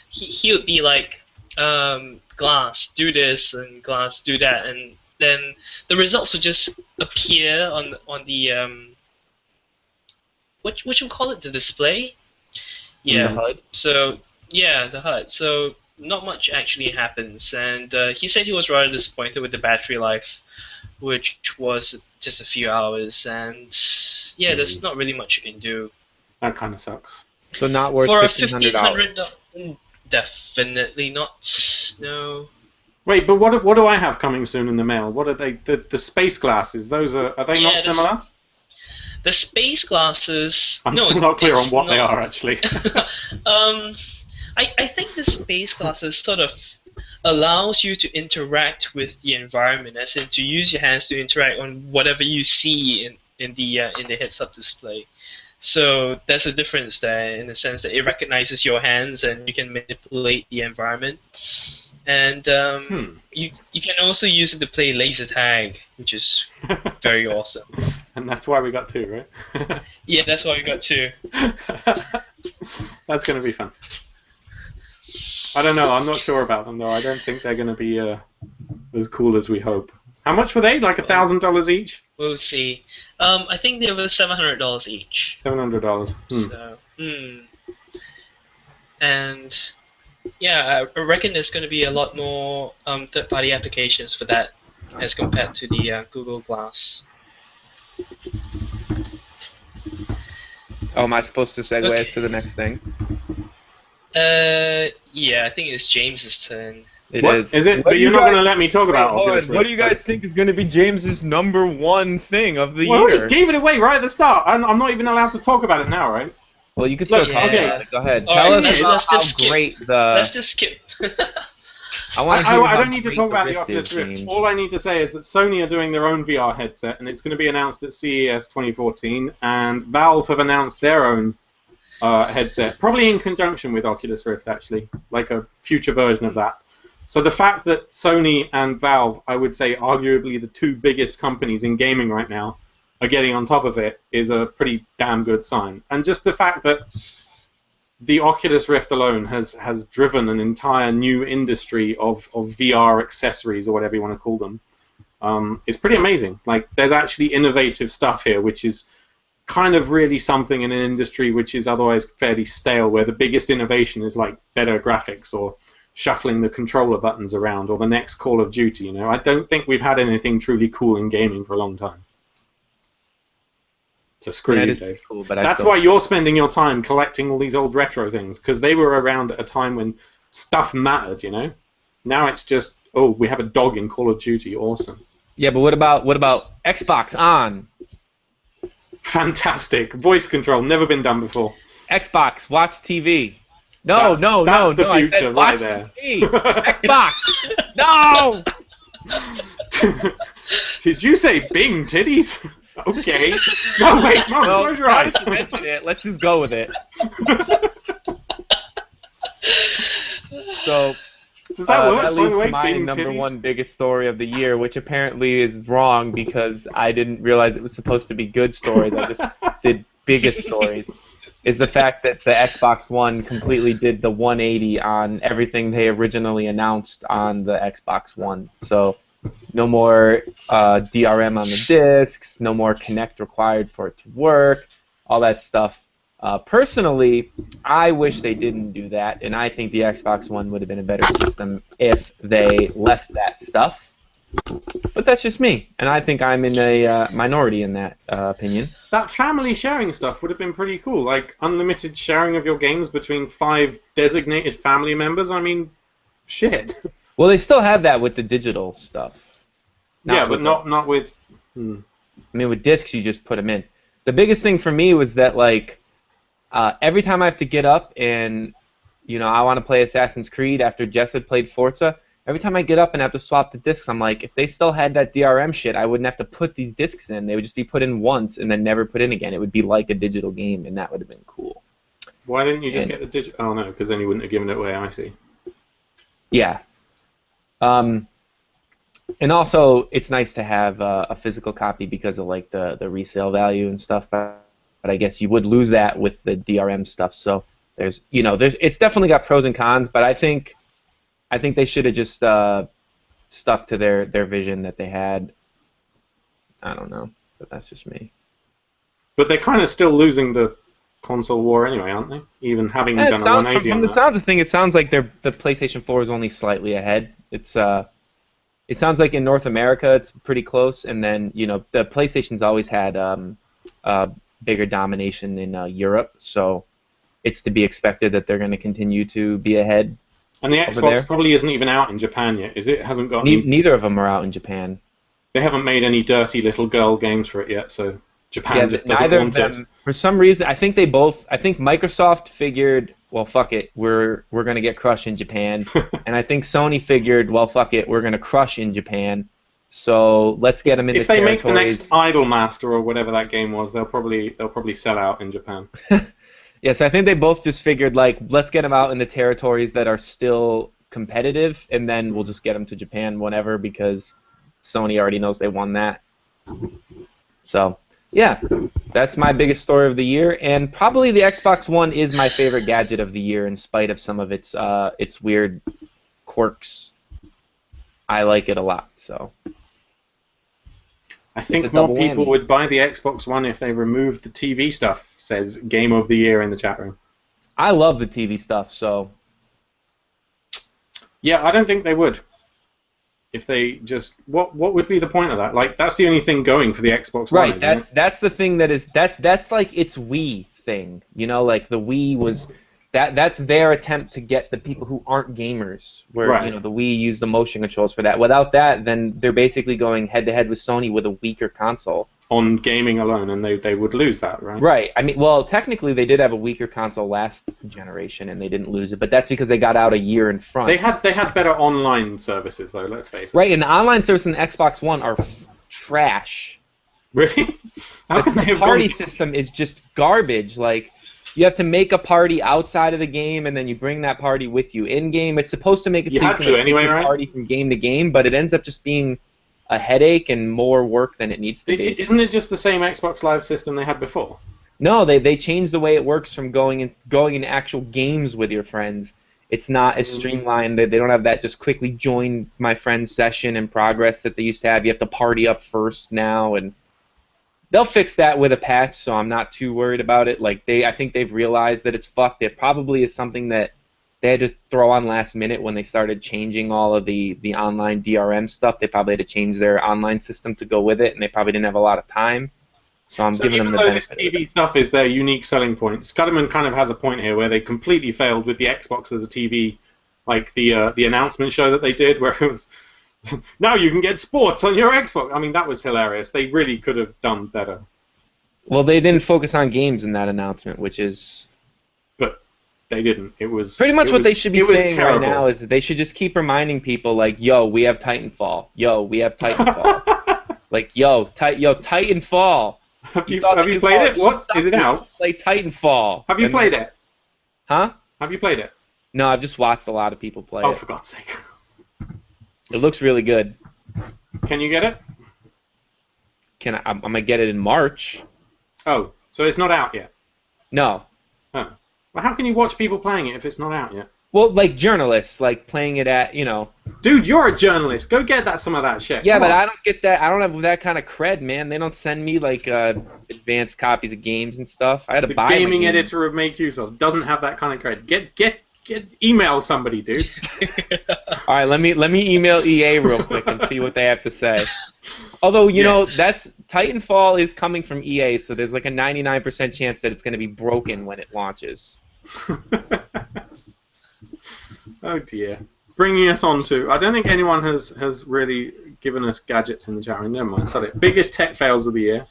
he would be like, glass, do this, and glass, do that, and then the results would just appear on the what you call it, the display? Yeah. The HUD? So Yeah, the HUD. So not much actually happens, and he said he was rather disappointed with the battery life, which was just a few hours, and yeah, there's not really much you can do. That kind of sucks. So not worth For a $1,500. $1,500, definitely not. No. Wait, but what do I have coming soon in the mail? What are they? The space glasses? Those are they not Yeah, similar? the space glasses. I'm no, still not clear on it's what they not. are actually. I think the space glasses sort of allows you to interact with the environment, as in to use your hands to interact on whatever you see in the heads-up display. So there's a difference there in the sense that it recognizes your hands and you can manipulate the environment. And you can also use it to play laser tag, which is very awesome. And that's why we got two, right? Yeah, that's why we got two. That's going to be fun. I don't know. I'm not sure about them though. I don't think they're going to be as cool as we hope. How much were they? Like $1,000 each? We'll see. I think they were $700 each. $700. So, and yeah, I reckon there's going to be a lot more third-party applications for that as compared to the Google Glass. Oh, am I supposed to segue us to the next thing? Yeah, I think it's James's turn. It What? is. Is it? What But do you're you not guys- going to let me talk about Hold Oculus on, Rift. what do you guys think is going to be James's #1 thing of the Well, year? he gave it away right at the start. I'm not even allowed to talk about it now, right? Well, you can still Look, talk okay. about it. Go ahead. All Tell right, us let's about just how skip. great the. Let's just skip. I don't need to talk about the Oculus Rift. James. All I need to say is that Sony are doing their own VR headset, and it's going to be announced at CES 2014, and Valve have announced their own headset, probably in conjunction with Oculus Rift, actually, like a future version of that. So the fact that Sony and Valve, I would say arguably the two biggest companies in gaming right now, are getting on top of it is a pretty damn good sign. And just the fact that the Oculus Rift alone has driven an entire new industry of VR accessories, or whatever you want to call them, is pretty amazing. Like, there's actually innovative stuff here, which is kind of really something in an industry which is otherwise fairly stale, where the biggest innovation is like better graphics or shuffling the controller buttons around or the next Call of Duty. You know, I don't think we've had anything truly cool in gaming for a long time. So screw That you, is Dave. cool, but That's why you're spending your time collecting all these old retro things, because they were around at a time when stuff mattered, you know? Now it's just, oh, we have a dog in Call of Duty, awesome. Yeah, but what about Xbox on? Fantastic. Voice control, never been done before. Xbox, watch TV. No, That's the I future said right watch there. TV. Xbox. No. Did you say Bing titties? Okay. No, wait, Mom, Well, close your now eyes. that you mention it, let's just go with it. So Does that work, that by leads the way, to my Bing number titties? one biggest story of the year, which apparently is wrong because I didn't realize it was supposed to be good stories. I just did biggest stories. Is the fact that the Xbox One completely did the 180 on everything they originally announced on the Xbox One. So no more DRM on the discs, no more Kinect required for it to work, all that stuff. Personally, I wish they didn't do that, and I think the Xbox One would have been a better system if they left that stuff. But that's just me, and I think I'm in a minority in that opinion. That family sharing stuff would have been pretty cool, like unlimited sharing of your games between 5 designated family members. I mean, shit. Well, they still have that with the digital stuff. Yeah, but with not with... I mean, with discs, you just put them in. The biggest thing for me was that, like, every time I have to get up and, you know, I want to play Assassin's Creed after Jess had played Forza, every time I get up and have to swap the discs, I'm like, if they still had that DRM shit, I wouldn't have to put these discs in. They would just be put in once and then never put in again. It would be like a digital game, and that would have been cool. Why didn't you just get the digital... Oh, no, because then you wouldn't have given it away, I see. Yeah. And also, it's nice to have a physical copy because of like the resale value and stuff. But I guess you would lose that with the DRM stuff. So there's it's definitely got pros and cons. But I think they should have just stuck to their vision that they had. I don't know, but that's just me. But they're kind of still losing the console war anyway, aren't they? Even having Yeah, done a 180 from on the that. sounds of thing, it sounds like the PlayStation 4 is only slightly ahead. It sounds like in North America it's pretty close, and then the PlayStation's always had bigger domination in Europe, so it's to be expected that they're going to continue to be ahead. And the over Xbox there. probably isn't even out in Japan yet, is it? It hasn't got any, Neither of them are out in Japan. they haven't made any dirty little girl games for it yet, so Japan Yeah, just doesn't neither want of them. For some reason, I think Microsoft figured, well, fuck it, we're gonna get crushed in Japan, and I think Sony figured, well, fuck it, we're gonna crush in Japan. So let's get them in If the they territories. make the next Idolmaster or whatever that game was, they'll probably sell out in Japan. Yes, I think they both just figured, like, let's get them out in the territories that are still competitive, and then we'll just get them to Japan whenever, because Sony already knows they won that. So, yeah, that's my biggest story of the year, and probably the Xbox One is my favorite gadget of the year, in spite of some of its weird quirks. I like it a lot, so. I think more people would buy the Xbox One if they removed the TV stuff, says Game of the Year in the chat room. I love the TV stuff, so. Yeah, I don't think they would. If they just... What would be the point of that? Like, that's the only thing going for the Xbox One. Right, that's the thing that's like its Wii thing. Like the Wii was... That's their attempt to get the people who aren't gamers, where Right. The Wii used the motion controls for that. Without that, then they're basically going head-to-head with Sony with a weaker console. On gaming alone, and they would lose that, right? Right. I mean, well, technically they did have a weaker console last generation, and they didn't lose it, but that's because they got out a year in front. They had better online services, though, let's face it. Right, and the online service in the Xbox One are trash. Really? How can they The have party gone... system is just garbage. Like, you have to make a party outside of the game, and then you bring that party with you in game. It's supposed to make it You so you have can to like, anyway, take your right? party from game to game, but it ends up just being a headache and more work than it needs to be. Isn't it just the same Xbox Live system they had before? No, they changed the way it works from going in actual games with your friends. It's not as streamlined. They don't have that just quickly join my friend's session and progress that they used to have. You have to party up first now, and they'll fix that with a patch, so I'm not too worried about it. Like I think they've realized that it's fucked. It probably is something that they had to throw on last minute when they started changing all of the online DRM stuff. They probably had to change their online system to go with it, and they probably didn't have a lot of time. So I'm giving them the benefit. Even though this TV stuff is their unique selling point, Scudderman kind of has a point here where they completely failed with the Xbox as a TV, like the announcement show that they did, where it was, now you can get sports on your Xbox. I mean, that was hilarious. They really could have done better. Well, they didn't focus on games in that announcement, which is... But they didn't. It was... Pretty much what they should be saying right terrible. now is that they should just keep reminding people, like, yo, we have Titanfall. Yo, we have Titanfall. Like, yo, Titanfall. Have you played it? What? Is it out? Play Titanfall. Have you played it? Huh? Have you played it? No, I've just watched a lot of people play Oh, it. for God's sake. It looks really good. Can you get it? I'm going to get it in March. Oh, so it's not out yet? No. Oh. Well, how can you watch people playing it if it's not out yet? Well, like journalists, like playing it at, Dude, you're a journalist. Go get some of that shit. Yeah, Come but on. I don't get that. I don't have that kind of cred, man. They don't send me like advanced copies of games and stuff. I had to The buy my gaming games. editor of Make Use Of doesn't have that kind of cred. Get email somebody, dude. All right, let me email EA real quick and see what they have to say. Although that's Titanfall is coming from EA, so there's like a 99% chance that it's going to be broken when it launches. Oh dear. Bringing us on to... I don't think anyone has really given us gadgets in the chat room. Never mind. Sorry. Biggest tech fails of the year.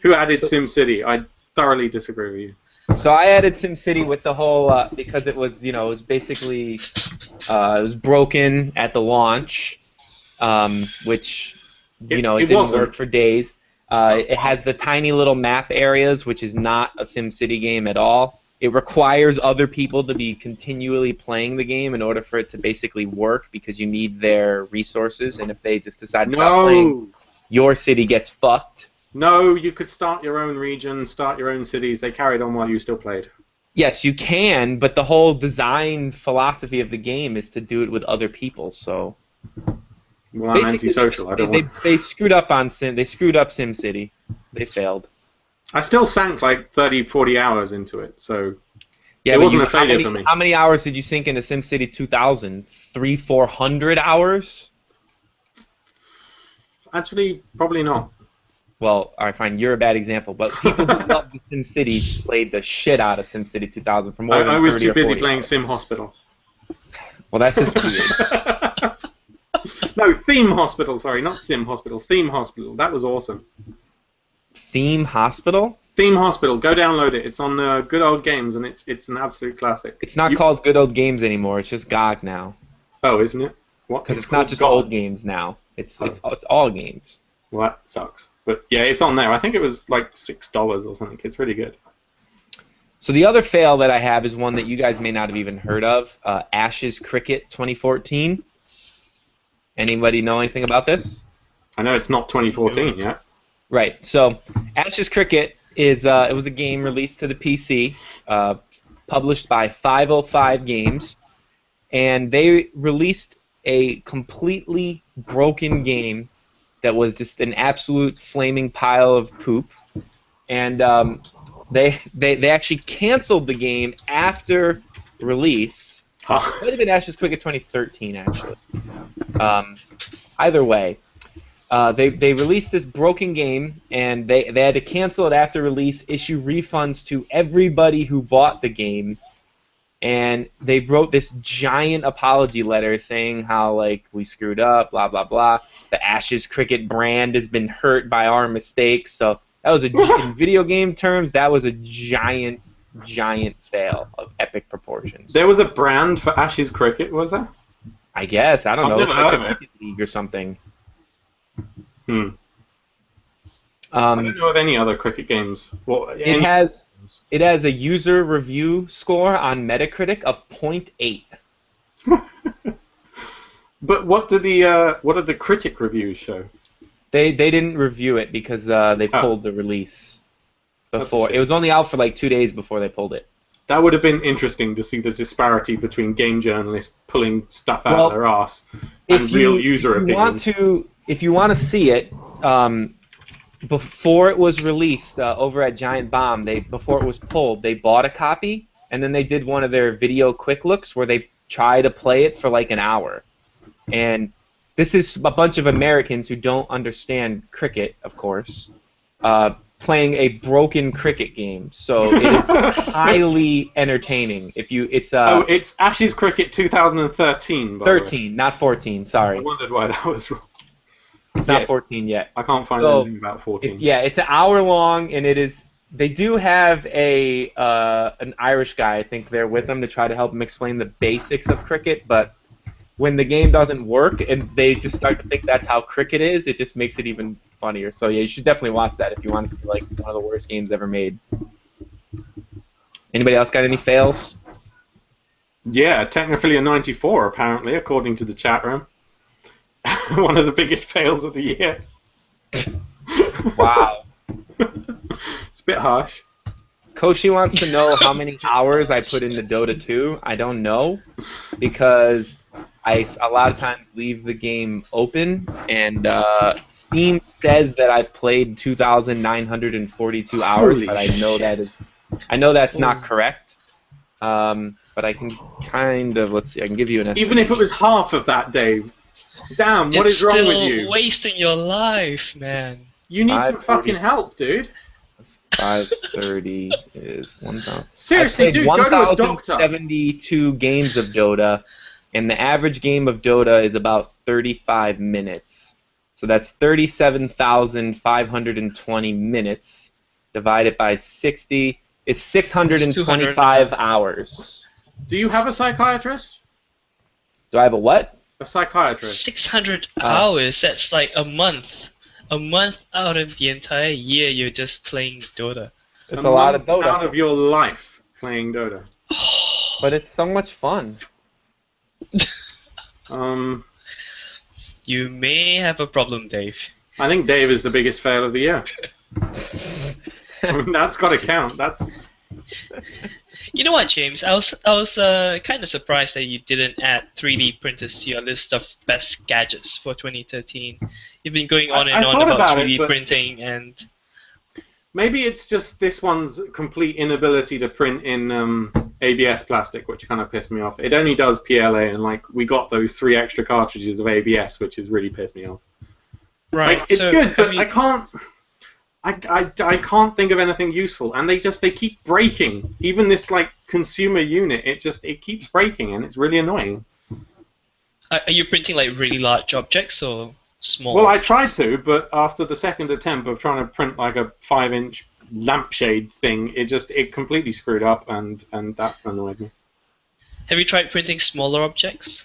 Who added SimCity? I thoroughly disagree with you. So I added SimCity with the whole because it was it was basically it was broken at the launch, which it didn't wasn't. work for days. It has the tiny little map areas, which is not a SimCity game at all. It requires other people to be continually playing the game in order for it to basically work, because you need their resources, and if they just decide to stop playing, your city gets fucked. No, you could start your own region, start your own cities. They carried on while you still played. Yes, you can, but the whole design philosophy of the game is to do it with other people. So, Well, I'm antisocial. I don't want... They screwed up on They screwed up SimCity. They failed. I still sank like 30, 40 hours into it, so Yeah, it but wasn't a failure for me. how many hours did you sink into SimCity 2000? 300-400 hours? Actually, probably not. Well, all right, fine. You're a bad example, but people who love the SimCities played the shit out of SimCity 2000 for more than 30 I was too or busy 40 playing hours. Sim Hospital. Well, that's just weird. No, Theme Hospital, sorry, not Sim Hospital. Theme Hospital. That was awesome. Theme Hospital? Theme Hospital. Go download it. It's on Good Old Games, and it's an absolute classic. It's not called Good Old Games anymore. It's just GOG now. Oh, isn't it? What? Because it's not just old games now. It's all games. Well, that sucks. But yeah, it's on there. I think it was like $6 or something. It's really good. So the other fail that I have is one that you guys may not have even heard of. Ash's Cricket 2014. Anybody know anything about this? I know it's not 2014 yet. Right. So Ash's Cricket is it was a game released to the PC, published by 505 Games, and they released a completely broken game that was just an absolute flaming pile of poop, and they actually canceled the game after release. Huh. It might have been Ash's Cricket 2013 actually. Either way. They released this broken game, and they had to cancel it after release, issue refunds to everybody who bought the game, and they wrote this giant apology letter saying how, like, we screwed up, blah, blah, blah. The Ash's Cricket brand has been hurt by our mistakes, so that was in video game terms, that was a giant, giant fail of epic proportions. There was a brand for Ash's Cricket, was there? I guess, I don't I've know, never it's heard like of a it. Cricket League or something. I don't know of any other cricket games. Well, It has a user review score on Metacritic of 0.8. But what did the critic reviews show? They didn't review it because they pulled the release before. It was only out for like 2 days before they pulled it. That would have been interesting to see the disparity between game journalists pulling stuff out of their ass and real user opinions. If you want to see it, before it was released over at Giant Bomb, before it was pulled, they bought a copy, and then they did one of their video quick looks where they try to play it for like an hour. And this is a bunch of Americans who don't understand cricket, of course, playing a broken cricket game. So it is highly entertaining. It's Ash's Cricket 2013. By 13, not 14. Sorry, I wondered why that was wrong. it's not 14 yet. I can't find anything about 14. It's an hour long, and it is. They do have an Irish guy, I think, there with them to try to help them explain the basics of cricket, but when the game doesn't work and they just start to think that's how cricket is, it just makes it even funnier. So yeah, you should definitely watch that if you want to see like one of the worst games ever made. Anybody else got any fails? Yeah, Technophilia 94 apparently, according to the chat room. One of the biggest fails of the year. Wow. It's a bit harsh. Koshi wants to know how many hours I put into Dota 2. I don't know, because I a lot of times leave the game open, and Steam says that I've played 2,942 hours, but I know that's not correct. But I can kind of, let's see, I can give you an estimate. Even if it was half of that, Dave. Damn, what is wrong with you? It's still wasting your life, man. You need some fucking help, dude. 530 is 1,000. Seriously, dude, go to a doctor. 1,072 games of Dota, and the average game of Dota is about 35 minutes. So that's 37,520 minutes divided by 60 is 625 hours. Do you have a psychiatrist? Do I have a what? A psychiatrist. 600 hours, that's like a month. A month out of the entire year you're just playing Dota. It's a lot of Dota. Out of your life playing Dota. But it's so much fun. You may have a problem, Dave. I think Dave is the biggest fail of the year. I mean, that's got to count. That's. You know what, James? I was kind of surprised that you didn't add 3D printers to your list of best gadgets for 2013. You've been going on and on about 3D printing and. Maybe it's just this one's complete inability to print in ABS plastic, which kind of pissed me off. It only does PLA, and like we got those 3 extra cartridges of ABS, which has really pissed me off. Right. Like, it's so good, but you- I can't think of anything useful, and they keep breaking. Even this like consumer unit, it keeps breaking, and it's really annoying. Are you printing like really large objects or small? Well, I tried to, but after the second attempt of trying to print like a 5-inch lampshade thing, it completely screwed up, and that annoyed me. Have you tried printing smaller objects?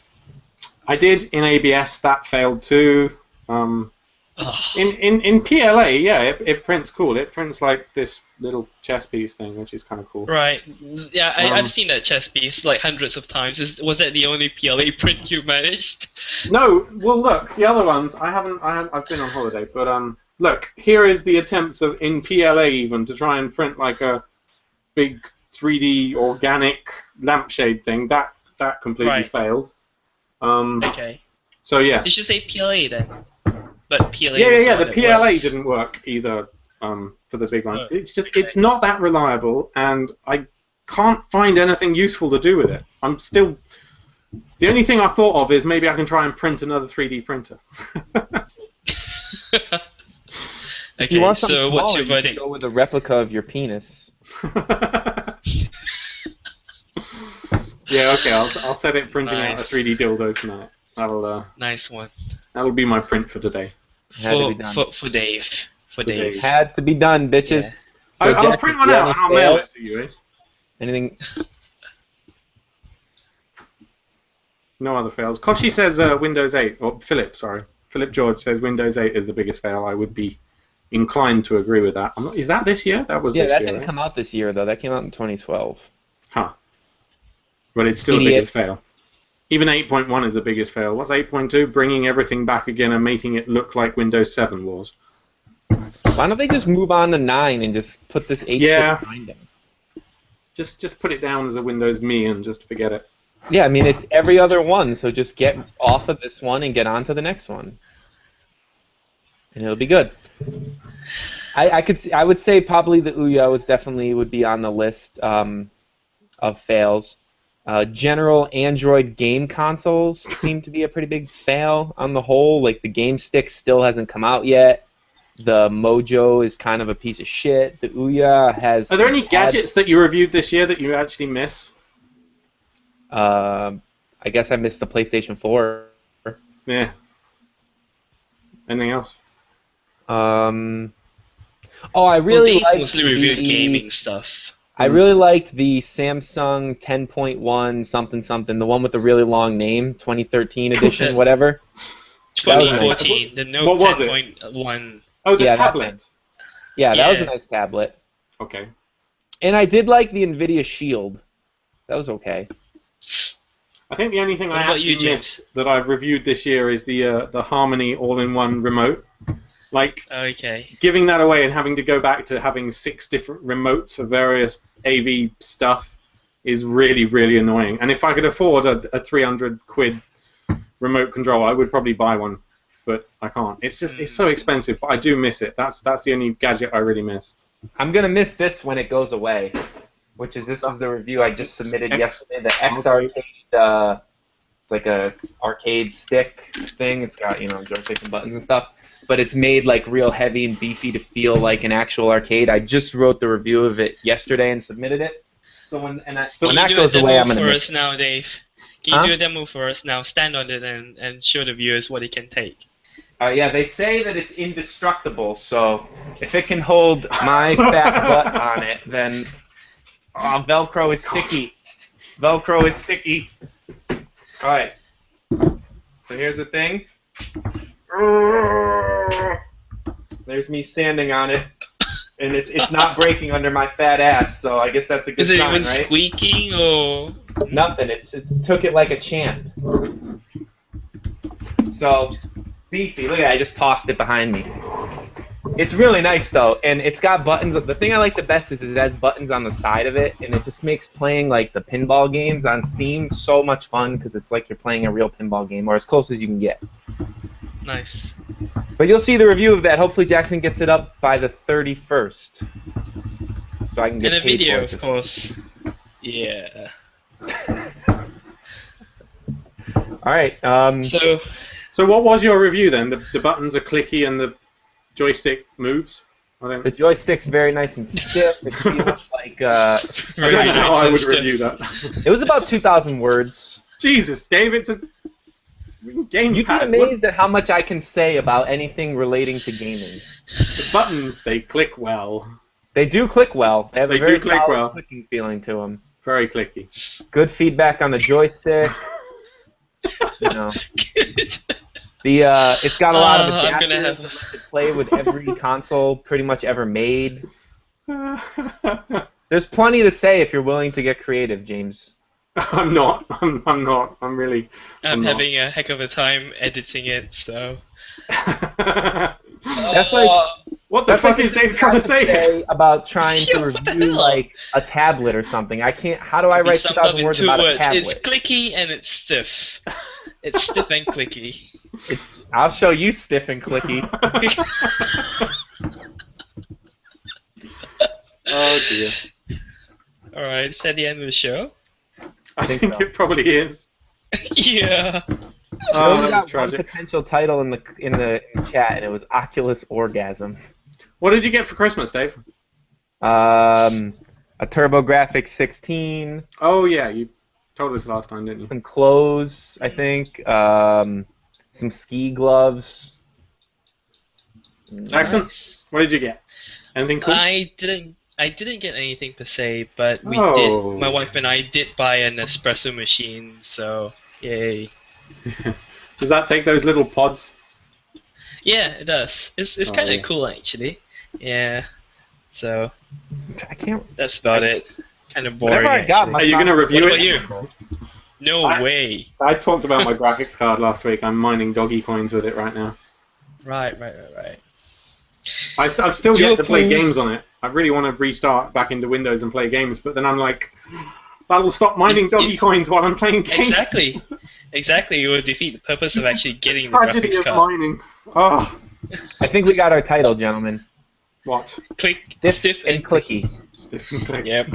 I did in ABS, that failed too. Ugh. In PLA, yeah, it prints cool. It prints like this little chess piece thing, which is kind of cool. Right. Yeah, I've seen that chess piece like hundreds of times. Was that the only PLA print you managed? No, well, look, the other ones I've been on holiday, but look, here is the attempts of in PLA even to try and print like a big 3D organic lampshade thing. That completely failed. Okay. So yeah. Did you say PLA then? But PLA. Yeah. The that PLA works. didn't work either for the big ones. Oh, It's not that reliable, and I can't find anything useful to do with it. The only thing I've thought of is maybe I can try and print another 3D printer. If you want something so smaller, what's your you can verdict? go with a replica of your penis. Yeah, okay, I'll set it printing out a Nice. 3D dildo tonight. Nice one. That'll be my print for today. Had to be done. For Dave. For Dave. Dave. Had to be done, bitches. Yeah. So, I'll Jackson, print do one you out have and I'll any mail it fails? to you, eh? Anything? No other fails. Koshi says Windows 8, or Philip, sorry. Philip George says Windows 8 is the biggest fail. I would be inclined to agree with that. Is that this year? That was Yeah, this that year, didn't right? come out this year, though. That came out in 2012. Huh. But it's still the Idiots. biggest fail. Even 8.1 is the biggest fail. What's 8.2? Bringing everything back again and making it look like Windows 7 was. Why don't they just move on to 9 and just put this 8 Yeah. shit behind them? Just put it down as a Windows Me and just forget it. Yeah, I mean, it's every other one, so just get off of this one and get on to the next one. And it'll be good. I would say probably the Ouya would be on the list of fails. General Android game consoles seem to be a pretty big fail on the whole. Like, the Game Stick still hasn't come out yet. The Mojo is kind of a piece of shit. The Ouya has... Are there any gadgets that you reviewed this year that you actually miss? I guess I missed the PlayStation 4. Yeah. Anything else? Oh, I really Dave liked mostly reviewed the... gaming stuff. I really liked the Samsung 10.1 something something, the one with the really long name, 2013 edition, whatever. That was nice. 2014, the Note What was it? 10.1. Oh, the Yeah, that tablet. thing. Yeah, that was a Yeah. nice tablet. Okay. And I did like the NVIDIA Shield. That was okay. I think the only thing What I about actually you, James? missed that I've reviewed this year is the Harmony all-in-one remote. Like, Okay. giving that away and having to go back to having 6 different remotes for various AV stuff is really, really annoying. And if I could afford a 300 quid remote control, I would probably buy one. But I can't. It's so expensive, but I do miss it. That's the only gadget I really miss. I'm going to miss this when it goes away, which is this is the review I just submitted yesterday, the X Arcade, it's like a arcade stick thing. It's got, joysticks and buttons and stuff. But it's made like real heavy and beefy to feel like an actual arcade. I just wrote the review of it yesterday and submitted it. So when that goes away, I'm Can gonna you do a demo for miss us now, Dave? Can you do a demo for us now? Stand on it and show the viewers what it can take. Yeah, they say that it's indestructible. So if it can hold my fat butt on it, then Velcro is sticky. Velcro is sticky. All right. So here's the thing. There's me standing on it, and it's not breaking under my fat ass. So I guess that's a good Is it sign, even right? squeaking or? Nothing. It took it like a champ. So beefy. Look at that. I just tossed it behind me. It's really nice though, and it's got buttons. The thing I like the best is it has buttons on the side of it, and it just makes playing like the pinball games on Steam so much fun because it's like you're playing a real pinball game, or as close as you can get. Nice. But you'll see the review of that. Hopefully Jackson gets it up by the 31st. So I can get And a paid video, for it of course. Yeah. Alright, So what was your review then? The buttons are clicky and the joystick moves? the joystick's very nice and stiff. It feels like I don't know how I would review that. it was about 2,000 words. Jesus, Dave, it's a gamepad. You'd be amazed at how much I can say about anything relating to gaming. The buttons, they click well. They do click well. They have a They very do click solid well. clicking feeling to them. Very clicky. Good feedback on the joystick. You know, it's got a lot of I'm adapters gonna have- that lets it play with every console pretty much ever made. There's plenty to say if you're willing to get creative, James. I'm not. I'm not. I'm really. I'm not. having a heck of a time editing it, so. That's like What the fuck is Dave trying to say? about trying to Yeah, what the review hell? like a tablet or something. I can't. How do I Be write summed up 2,000 in words 2 about a words. tablet? It's clicky and it's stiff. It's stiff and clicky. I'll show you stiff and clicky. Oh dear. Alright, is that the end of the show? I think so. it probably is. Yeah. Oh, We that was got one tragic. potential title in the chat, and it was Oculus Orgasm. What did you get for Christmas, Dave? A TurboGrafx 16, Oh yeah, you told us last time, didn't you? some clothes, I think, some ski gloves. Jackson, Nice. what did you get? Anything cool? I didn't get anything per se, but we Oh. did. My wife and I did buy an espresso machine, so yay! Does that take those little pods? Yeah, it does. It's Oh, kind of yeah. cool actually. Yeah. So I can't. that's about it. Kind of boring. Whatever I got actually. must Are you not gonna be review What it? about you? No I- way. I talked about my graphics card last week. I'm mining doggy coins with it right now. Right. I've still Do yet a to play cool- games on it. I really want to restart back into Windows and play games, but then I'm like, that'll stop mining doggy coins while I'm playing games. Exactly. Exactly. It would defeat the purpose of actually getting the Tragedy graphics of card. mining. Oh, I think we got our title, gentlemen. what? Click, Stiff and clicky. Stiff and click. Yep.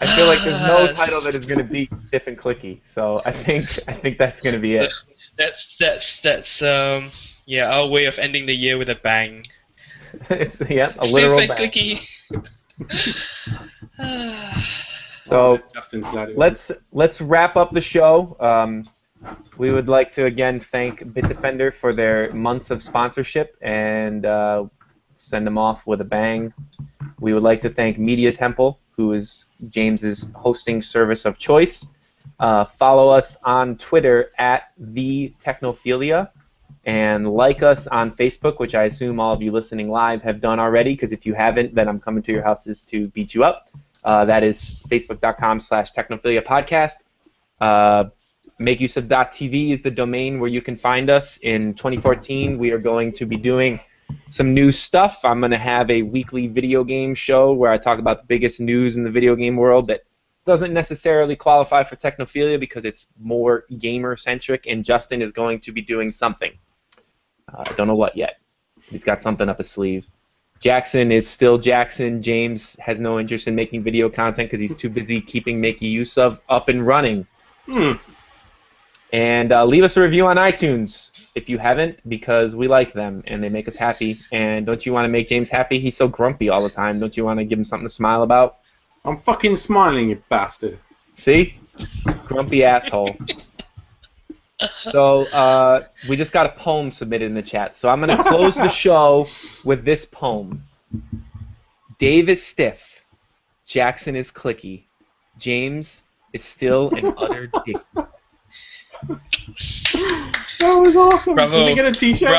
I feel like there's no Ah, title that is going to beat stiff and clicky. So I think that's going to be it. That's yeah, our way of ending the year with a bang. It's, yeah, a Stiff literal and bang. clicky. So Justin's glad it let's wrap up the show. We would like to again thank BitDefender for their months of sponsorship and send them off with a bang. We would like to thank Media Temple, who is James's hosting service of choice. Follow us on Twitter at the Technophilia, and like us on Facebook, which I assume all of you listening live have done already, because if you haven't, then I'm coming to your houses to beat you up. That is facebook.com/Technophilia podcast. MakeUseOf.tv is the domain where you can find us. In 2014, we are going to be doing some new stuff. I'm going to have a weekly video game show where I talk about the biggest news in the video game world that doesn't necessarily qualify for Technophilia because it's more gamer-centric, and Justin is going to be doing something. I don't know what yet. He's got something up his sleeve. Jackson is still Jackson. James has no interest in making video content because he's too busy keeping Making Use Of up and running. And leave us a review on iTunes if you haven't, because we like them and they make us happy. And don't you want to make James happy? He's so grumpy all the time. Don't you want to give him something to smile about? I'm fucking smiling, you bastard. See? Grumpy asshole. So we just got a poem submitted in the chat. So I'm going to close the show with this poem. Dave is stiff. Jackson is clicky. James is still an utter dick. That was awesome. Bravo. Does he get a t-shirt?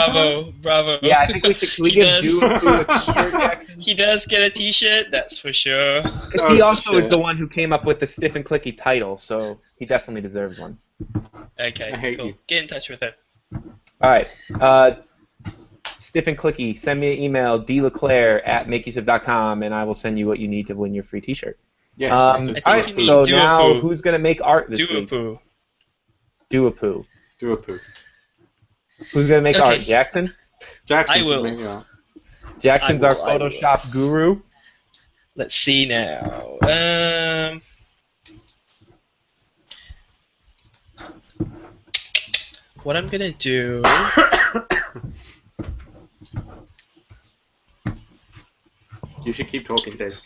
Bravo. Yeah, I think we should. We He can does. do a t-shirt, Jackson. He does get a T-shirt, that's for sure. Because he Oh, also is shit. the one who came up with the stiff and clicky title, so he definitely deserves one. Okay, I hate cool. you. Get in touch with him. All right. Stiff and clicky, send me an email, dleclaire@makeuseof.com, and I will send you what you need to win your free t-shirt. Yes. All Mr. think right, you need so Duo now Poo. who's going to make art this week? Duopoo. Do-a-poo. Do-a-poo. Who's gonna make Okay. art? Jackson? Jackson I should will. make the art. Jackson's our I will. Photoshop guru. Let's see now. What I'm gonna do? You should keep talking, Dave.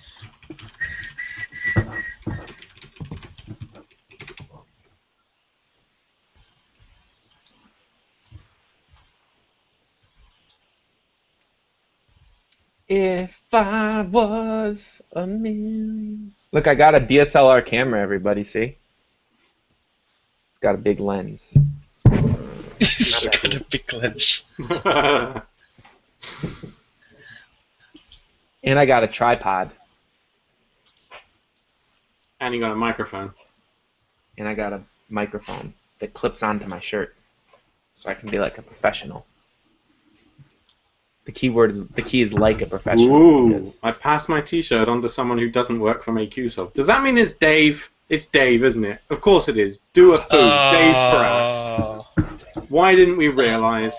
If I was a million. Look, I got a DSLR camera, everybody, see? It's got a big lens. It's got a big lens. And I got a tripod. And you got a microphone. And I got a microphone that clips onto my shirt. So I can be like a professional. The key is like a professional. Ooh, I passed my T-shirt on to someone who doesn't work for Makeusoft. Does that mean it's Dave? It's Dave, isn't it? Of course it is. Do-a-poo, Dave Pratt. Why didn't we realize?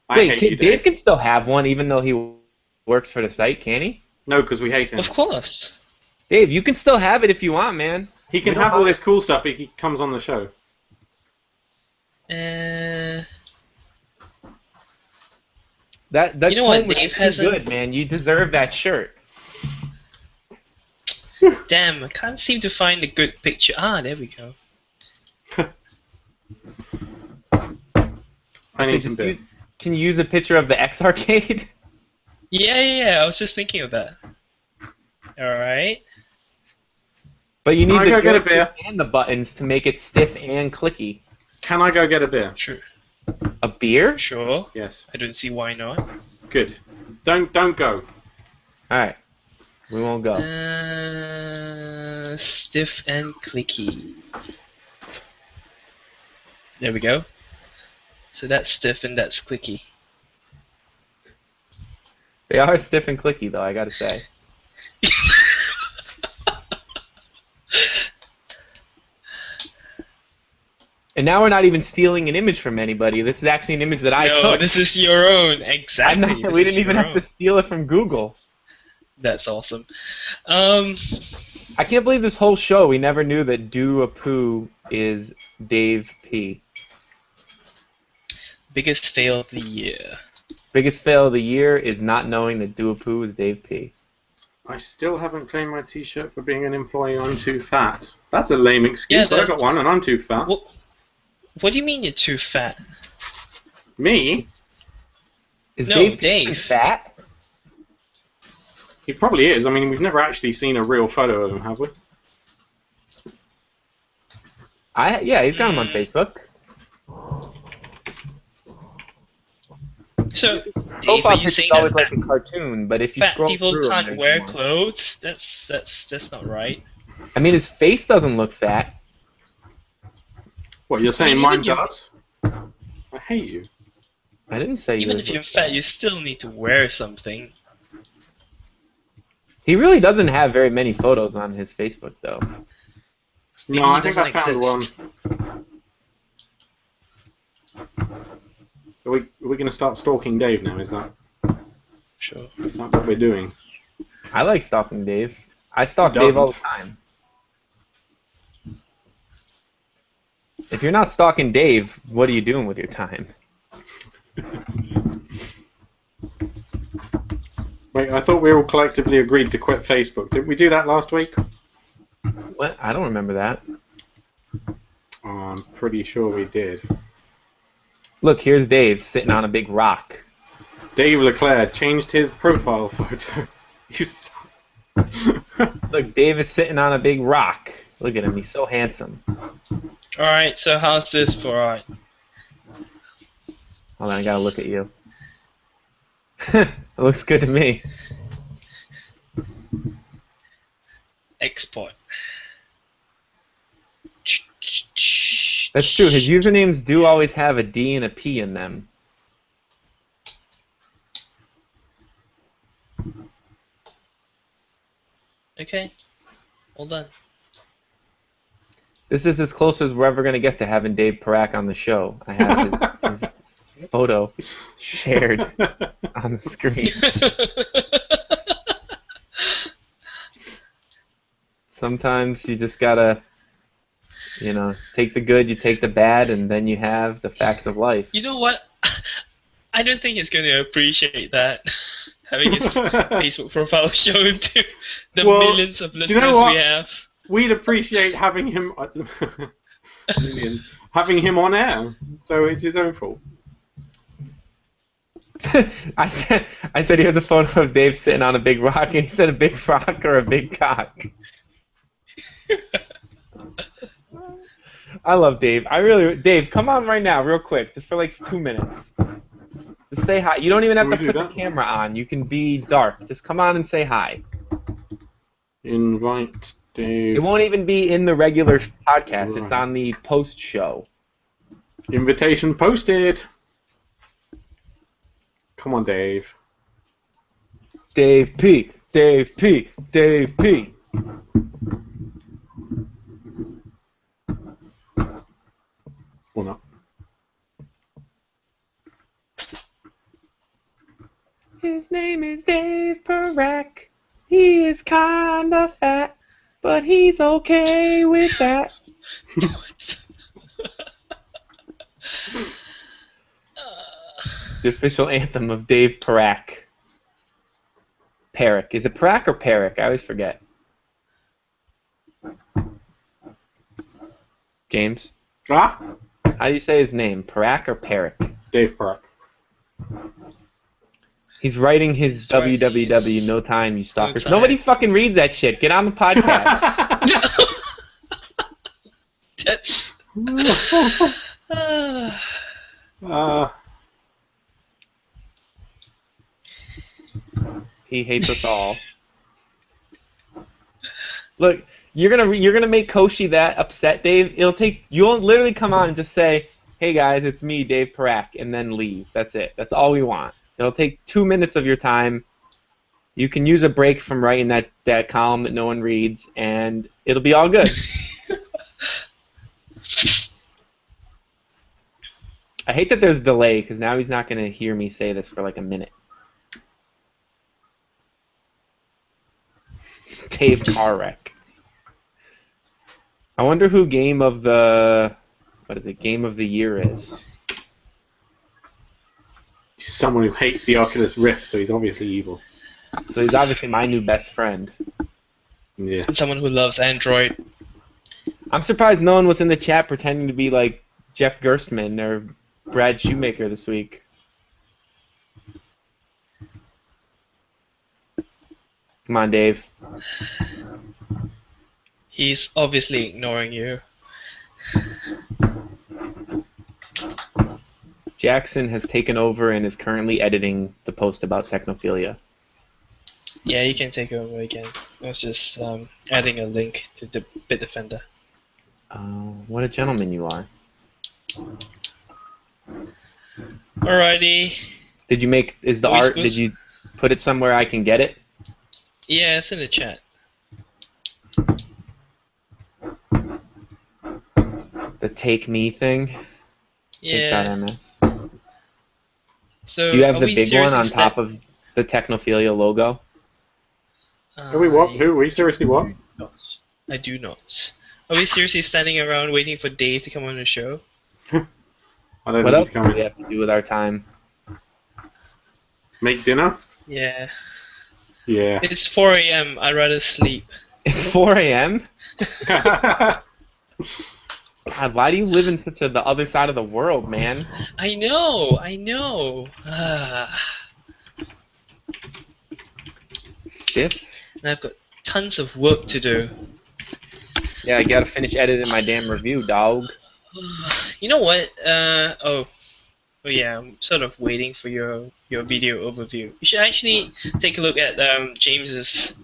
Wait, Dave can still have one even though he works for the site, can he? No, because we hate him. Of course. Dave, you can still have it if you want, man. He can have all this cool stuff if he comes on the show. That you know what, was Dave too hasn't. Good, man. You deserve that shirt. Damn, I can't seem to find a good picture. Ah, there we go. I need some beer. Can you use a picture of the X Arcade? Yeah. I was just thinking of that. All right. But you need Can I go the get a joystick beer? and the buttons to make it stiff and clicky. Can I go get a beer? Sure. A beer? Sure. Yes. I don't see why not. Good. Don't go. All right. We won't go. Stiff and clicky. There we go. So that's stiff and that's clicky. They are stiff and clicky, though, I gotta say. And now we're not even stealing an image from anybody. This is actually an image that I took. No, this is your own. Exactly. We didn't even have to steal it from Google. That's awesome. I can't believe this whole show we never knew that Do-a-poo is Dave P. Biggest fail of the year. Biggest fail of the year is not knowing that Do-a-poo is Dave P. I still haven't claimed my T-shirt for being an employee. I'm too fat. That's a lame excuse. Yeah, I got one and I'm too fat. What do you mean you're too fat? Me? Is No, Dave fat? He probably is. I mean, we've never actually seen a real photo of him, have we? Yeah, he's got him on Facebook. So, Dave, Profile are you picture's saying always that like a cartoon, but if you fat scroll people through can't them, wear there's more. clothes? That's not right. I mean, his face doesn't look fat. What, you're saying even mine you- does? I hate you. I didn't say Even yours if you're looked fat, you still need to wear something. He really doesn't have very many photos on his Facebook, though. Maybe No, he I think I doesn't found exist. one. Are we going to start stalking Dave now? Is that Sure. what we're doing? I like stalking Dave. I stalk Who Dave all the doesn't? time. If you're not stalking Dave, what are you doing with your time? Wait, I thought we all collectively agreed to quit Facebook. Didn't we do that last week? What? I don't remember that. Oh, I'm pretty sure we did. Look, here's Dave sitting on a big rock. Dave Leclerc changed his profile photo. You suck. Look, Dave is sitting on a big rock. Look at him, he's so handsome. Alright, so how's this for art? Hold on, I gotta look at you. It looks good to me. Export. That's true, his usernames do always have a D and a P in them. Okay. All done. This is as close as we're ever going to get to having Dave Parak on the show. I have his photo shared on the screen. Sometimes you just gotta, take the good, you take the bad, and then you have the facts of life. You know what? I don't think he's going to appreciate that. Having his Facebook profile shown to the millions of listeners we have. We'd appreciate having him millions, having him on air. So it's his own fault. I said here's a photo of Dave sitting on a big rock, and he said a big rock or a big cock. I love Dave. Dave, come on right now, real quick, just for like 2 minutes. Just say hi. You don't even have to put the camera on. You can be dark. Just come on and say hi. Invite Dave. It won't even be in the regular podcast. Right. It's on the post show. Invitation posted. Come on, Dave. Dave P. Dave P. Dave P. Or not. His name is Dave Parak. He is kinda fat, but he's okay with that. It's the official anthem of Dave Parak. Parak. Is it Parak or Parak? I always forget. James? Ah? How do you say his name? Parak or Parak? Dave Parak. He's writing his www. No time, you stalkers. Nobody fucking reads that shit. Get on the podcast. He hates us all. Look, you're gonna make Koshi that upset, Dave. You'll literally come on and just say, "Hey guys, it's me, Dave Parak," and then leave. That's it. That's all we want. It'll take 2 minutes of your time. You can use a break from writing that column that no one reads, and it'll be all good. I hate that there's a delay, because now he's not going to hear me say this for like a minute. Dave car wreck. I wonder who Game of the Year is. He's someone who hates the Oculus Rift, so he's obviously evil. So he's obviously my new best friend. Yeah. Someone who loves Android. I'm surprised no one was in the chat pretending to be like Jeff Gerstmann or Brad Shoemaker this week. Come on, Dave. He's obviously ignoring you. Jackson has taken over and is currently editing the post about Technophilia. Yeah, you can take over again. I was just adding a link to the BitDefender. What a gentleman you are. Alrighty. Did you make... Is the art... Did you put it somewhere I can get it? Yeah, it's in the chat. The Take Me thing? Yeah. Take.ms. So do you have the big one on top of the Technophilia logo? Are we seriously what? I do not. Are we seriously standing around waiting for Dave to come on the show? What else do we have to do with our time? Make dinner? Yeah. Yeah. It's 4 a.m. I'd rather sleep. It's 4 a.m.? God, why do you live in the other side of the world, man? I know. Stiff? And I've got tons of work to do. Yeah, I gotta finish editing my damn review, dog. You know what? Oh yeah, I'm sort of waiting for your video overview. You should actually take a look at James's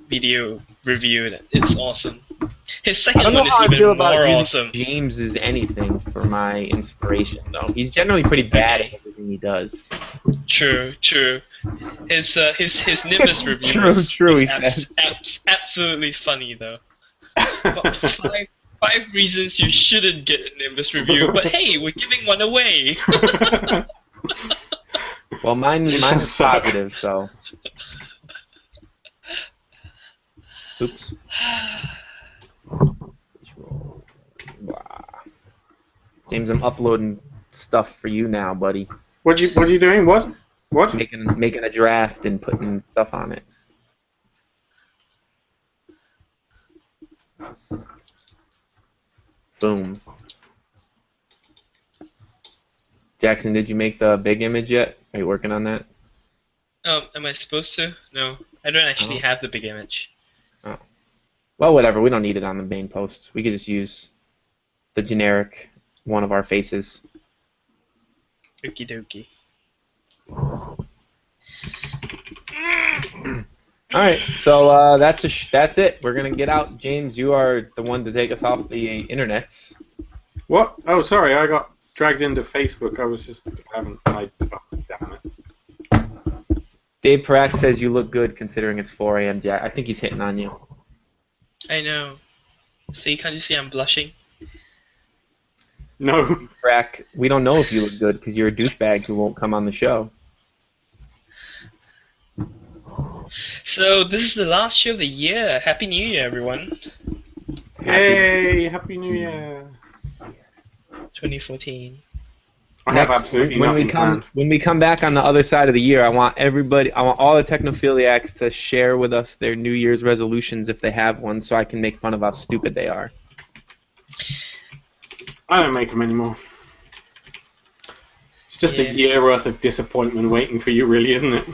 video review. It's awesome. His second one is even more awesome. James is anything for my inspiration, though. He's generally pretty bad at everything he does. True. His Nimbus review true, he says. absolutely funny, though. 5 reasons you shouldn't get a Nimbus review, but hey, we're giving one away. Well, mine is suck. positive, so. Oops. James, I'm uploading stuff for you now, buddy. What are you doing? What? Making a draft and putting stuff on it. Boom. Jackson, did you make the big image yet? Are you working on that? Am I supposed to? No, I don't actually have the big image. Oh. Well, whatever. We don't need it on the main post. We could just use the generic one of our faces. Okie dokie. All right, so that's it. We're gonna get out. James, you are the one to take us off the internets. What? Oh, sorry, I got dragged into Facebook. I haven't. Oh, damn it. Dave Parak says you look good considering it's 4 a.m. Jack. I think he's hitting on you. I know. See, can't you see I'm blushing? No. Parak, we don't know if you look good because you're a douchebag who won't come on the show. So this is the last show of the year. Happy New Year, everyone. Hey, Happy New Year. 2014. I have absolutely nothing planned. When we come back on the other side of the year, I want all the technophiliacs to share with us their New Year's resolutions if they have one, so I can make fun of how stupid they are. I don't make them anymore. It's just a year worth of disappointment waiting for you, really, isn't it?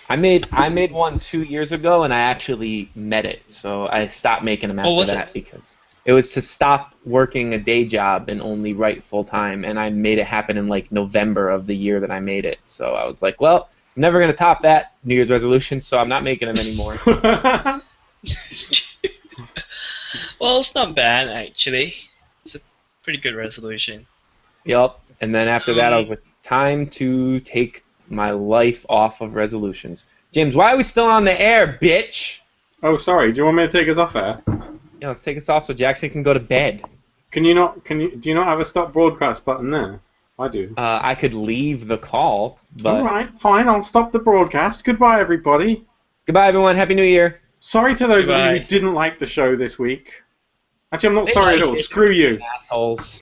I made one 2 years ago, and I actually met it, so I stopped making them after that because it was to stop working a day job and only write full time, and I made it happen in like November of the year that I made it. So I was like, well, I'm never gonna top that New Year's resolution, so I'm not making them anymore. Well, it's not bad actually. It's a pretty good resolution. Yup. And then after that, I was like, time to take my life off of resolutions. James, why are we still on the air, bitch? Oh, sorry. Do you want me to take us off air? Yeah, let's take us off so Jackson can go to bed. Do you not have a stop broadcast button there? I do. I could leave the call, but... Alright, fine. I'll stop the broadcast. Goodbye, everybody. Goodbye, everyone. Happy New Year. Sorry to those of you who didn't like the show this week. Actually, I'm not sorry at all. Like Screw you. Assholes.